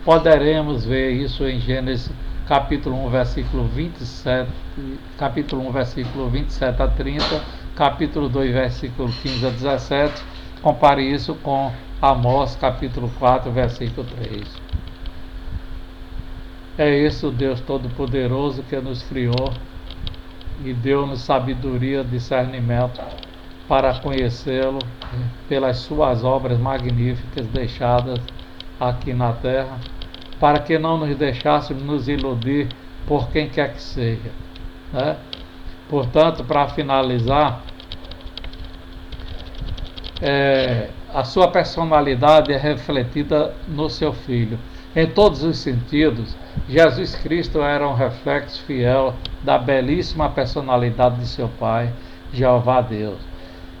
Poderemos ver isso em Gênesis capítulo 1, versículo 27, capítulo 1, versículo 27 a 30, capítulo 2, versículo 15 a 17. Compare isso com Amós, capítulo 4, versículo 3. É esse o Deus Todo-Poderoso que nos criou e deu-nos sabedoria, discernimento para conhecê-lo pelas suas obras magníficas deixadas aqui na terra, para que não nos deixássemos nos iludir por quem quer que seja, né? Portanto, para finalizar, a sua personalidade é refletida no seu Filho. Em todos os sentidos, Jesus Cristo era um reflexo fiel da belíssima personalidade de seu Pai, Jeová Deus,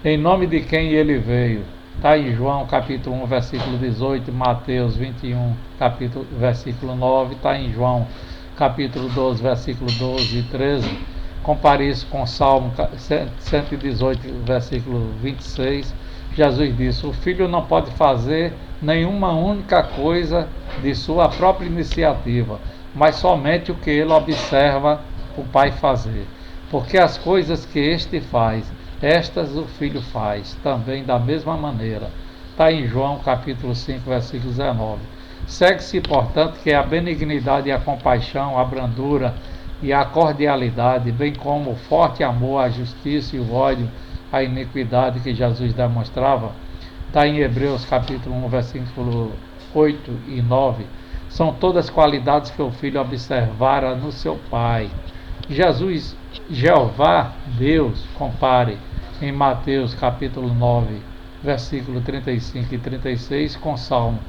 em nome de quem ele veio. Está em João capítulo 1, versículo 18, Mateus 21, versículo 9, está em João capítulo 12, versículo 12 e 13. Compare isso com Salmo 118, versículo 26. Jesus disse: o filho não pode fazer nenhuma única coisa de sua própria iniciativa, mas somente o que ele observa o Pai fazer. Porque as coisas que este faz, estas o Filho faz, também da mesma maneira. Está em João capítulo 5, versículo 19. Segue-se, portanto, que a benignidade e a compaixão, a brandura e a cordialidade, bem como o forte amor, a justiça e o ódio, a iniquidade que Jesus demonstrava, está em Hebreus capítulo 1, versículo 8 e 9, são todas qualidades que o Filho observara no seu Pai. Jesus, Jeová Deus, compare em Mateus capítulo 9, versículo 35 e 36, com Salmo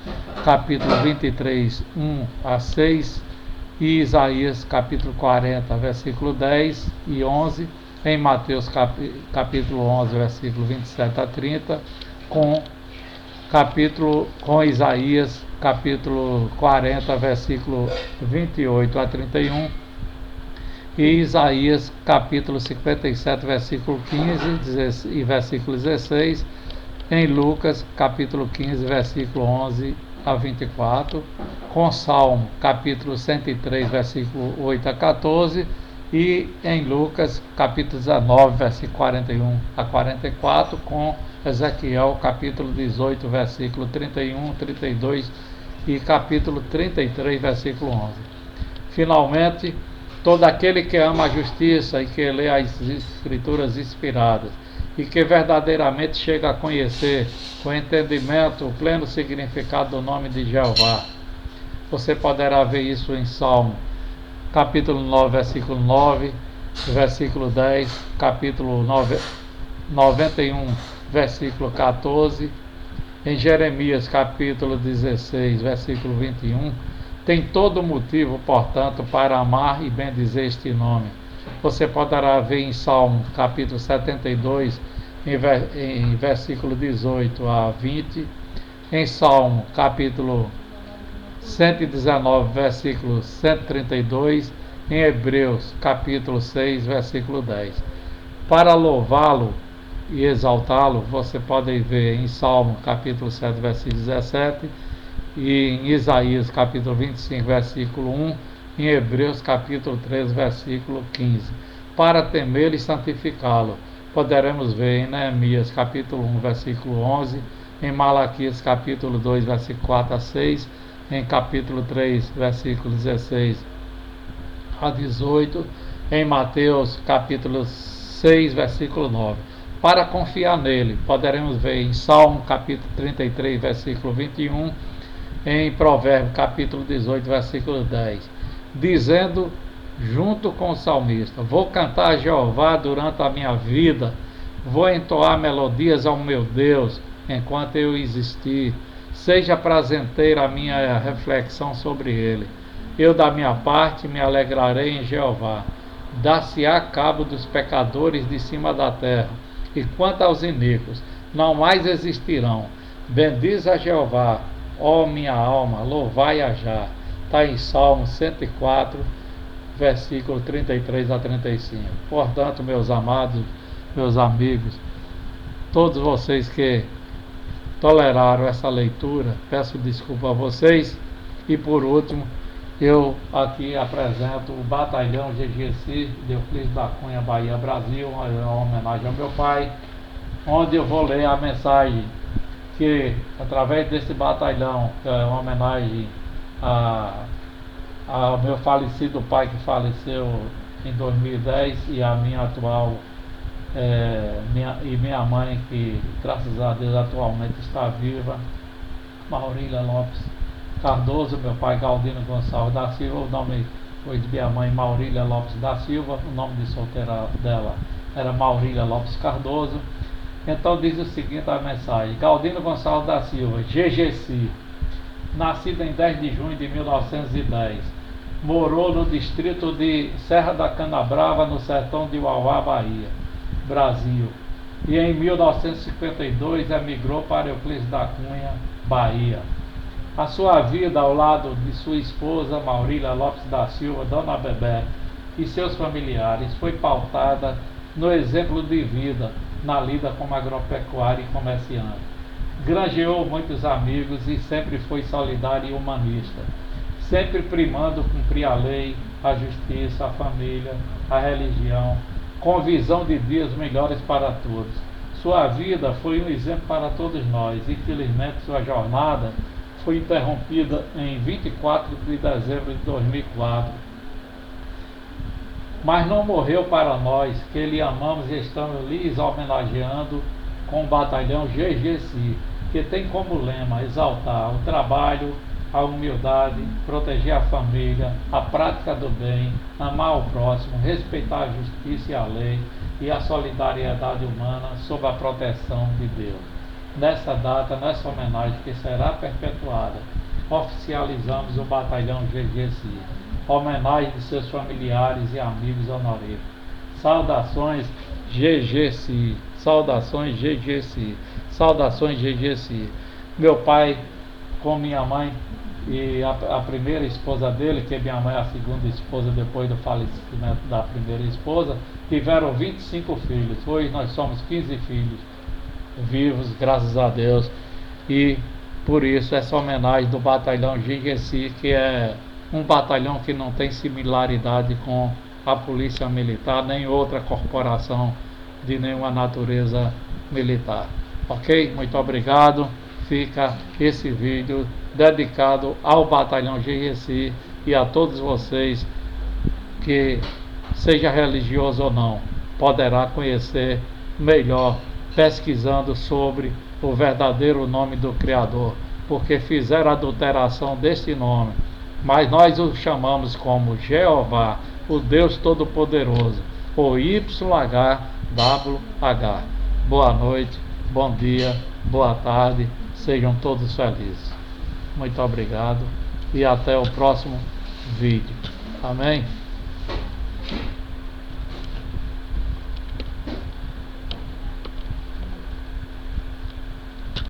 capítulo 23, 1 a 6, e Isaías capítulo 40, versículo 10 e 11, em Mateus capítulo 11, versículo 27 a 30, com Isaías capítulo 40, versículo 28 a 31, e Isaías capítulo 57, versículo 15 e versículo 16, em Lucas capítulo 15, versículo 11 a 24, com Salmo capítulo 103, versículo 8 a 14, e em Lucas capítulo 19, versículo 41 a 44, com Ezequiel capítulo 18, versículo 31, 32 e capítulo 33, versículo 11. Finalmente, Todo aquele que ama a justiça e que lê as escrituras inspiradas e que verdadeiramente chega a conhecer com entendimento o pleno significado do nome de Jeová. Você poderá ver isso em Salmo, capítulo 9, versículo 9, versículo 10, capítulo 91, versículo 14, em Jeremias, capítulo 16, versículo 21, tem todo motivo, portanto, para amar e bendizer este nome. Você poderá ver em Salmo, capítulo 72, em versículo 18 a 20, em Salmo, capítulo 119, versículo 132, em Hebreus, capítulo 6, versículo 10. Para louvá-lo e exaltá-lo, você pode ver em Salmo, capítulo 7, versículo 17, e em Isaías, capítulo 25, versículo 1, em Hebreus, capítulo 13, versículo 15. Para temê-lo e santificá-lo, poderemos ver em Neemias, capítulo 1, versículo 11, em Malaquias, capítulo 2, versículo 4 a 6, em capítulo 3, versículo 16 a 18, em Mateus, capítulo 6, versículo 9. Para confiar nele, poderemos ver em Salmo, capítulo 33, versículo 21, em Provérbios, capítulo 18, versículo 10, dizendo, junto com o salmista: vou cantar a Jeová durante a minha vida, vou entoar melodias ao meu Deus enquanto eu existir. Seja prazenteira a minha reflexão sobre ele. Eu, da minha parte, me alegrarei em Jeová. Dar-se-á cabo dos pecadores de cima da terra, e quanto aos iníquos, não mais existirão. Bendiz a Jeová, ó minha alma, louvai-a já. Está em Salmo 104, versículo 33 a 35. Portanto, meus amados, meus amigos, todos vocês que toleraram essa leitura, peço desculpa a vocês. E por último, eu aqui apresento o Batalhão GGC de Euclides da Cunha, Bahia, Brasil, uma homenagem ao meu pai, onde eu vou ler a mensagem que, através desse batalhão, que é uma homenagem ao meu falecido pai, que faleceu em 2010, e a minha atual minha mãe, que graças a Deus atualmente está viva, Maurília Lopes Cardoso. Meu pai Galdino Gonçalves da Silva, o nome foi de minha mãe Maurília Lopes da Silva, o nome de solteira dela era Maurília Lopes Cardoso. Então diz o seguinte a mensagem: Galdino Gonçalves da Silva, GGC, nascido em 10 de junho de 1910, morou no distrito de Serra da Canabrava, no sertão de Uauá, Bahia, Brasil, e em 1952 emigrou para Euclides da Cunha, Bahia. A sua vida ao lado de sua esposa Maurília Lopes da Silva, Dona Bebé, e seus familiares foi pautada no exemplo de vida na lida como agropecuário e comerciante. Granjeou muitos amigos e sempre foi solidário e humanista, sempre primando cumprir a lei, a justiça, a família, a religião, com visão de dias melhores para todos. Sua vida foi um exemplo para todos nós. Infelizmente, sua jornada foi interrompida em 24 de dezembro de 2004. Mas não morreu para nós, que lhe amamos e estamos lhes homenageando com o batalhão GGC, que tem como lema exaltar o trabalho, a humildade, proteger a família, a prática do bem, amar o próximo, respeitar a justiça e a lei e a solidariedade humana sob a proteção de Deus. Nessa data, nessa homenagem que será perpetuada, oficializamos o batalhão GGC, homenagem de seus familiares e amigos honoríficos. Saudações GGC, saudações GGC, saudações GGC. Meu pai, com minha mãe e a primeira esposa dele, que minha mãe é a segunda esposa depois do falecimento da primeira esposa, tiveram 25 filhos. Hoje nós somos 15 filhos vivos, graças a Deus. E por isso essa homenagem do batalhão GGC, que é um batalhão que não tem similaridade com a polícia militar, nem outra corporação de nenhuma natureza militar. Ok? Muito obrigado. Fica esse vídeo dedicado ao batalhão GGC e a todos vocês que seja religioso ou não, poderá conhecer melhor pesquisando sobre o verdadeiro nome do Criador, porque fizeram adulteração deste nome, mas nós o chamamos como Jeová, o Deus Todo-Poderoso, o YHWH. Boa noite, bom dia, boa tarde, sejam todos felizes. Muito obrigado e até o próximo vídeo. Amém?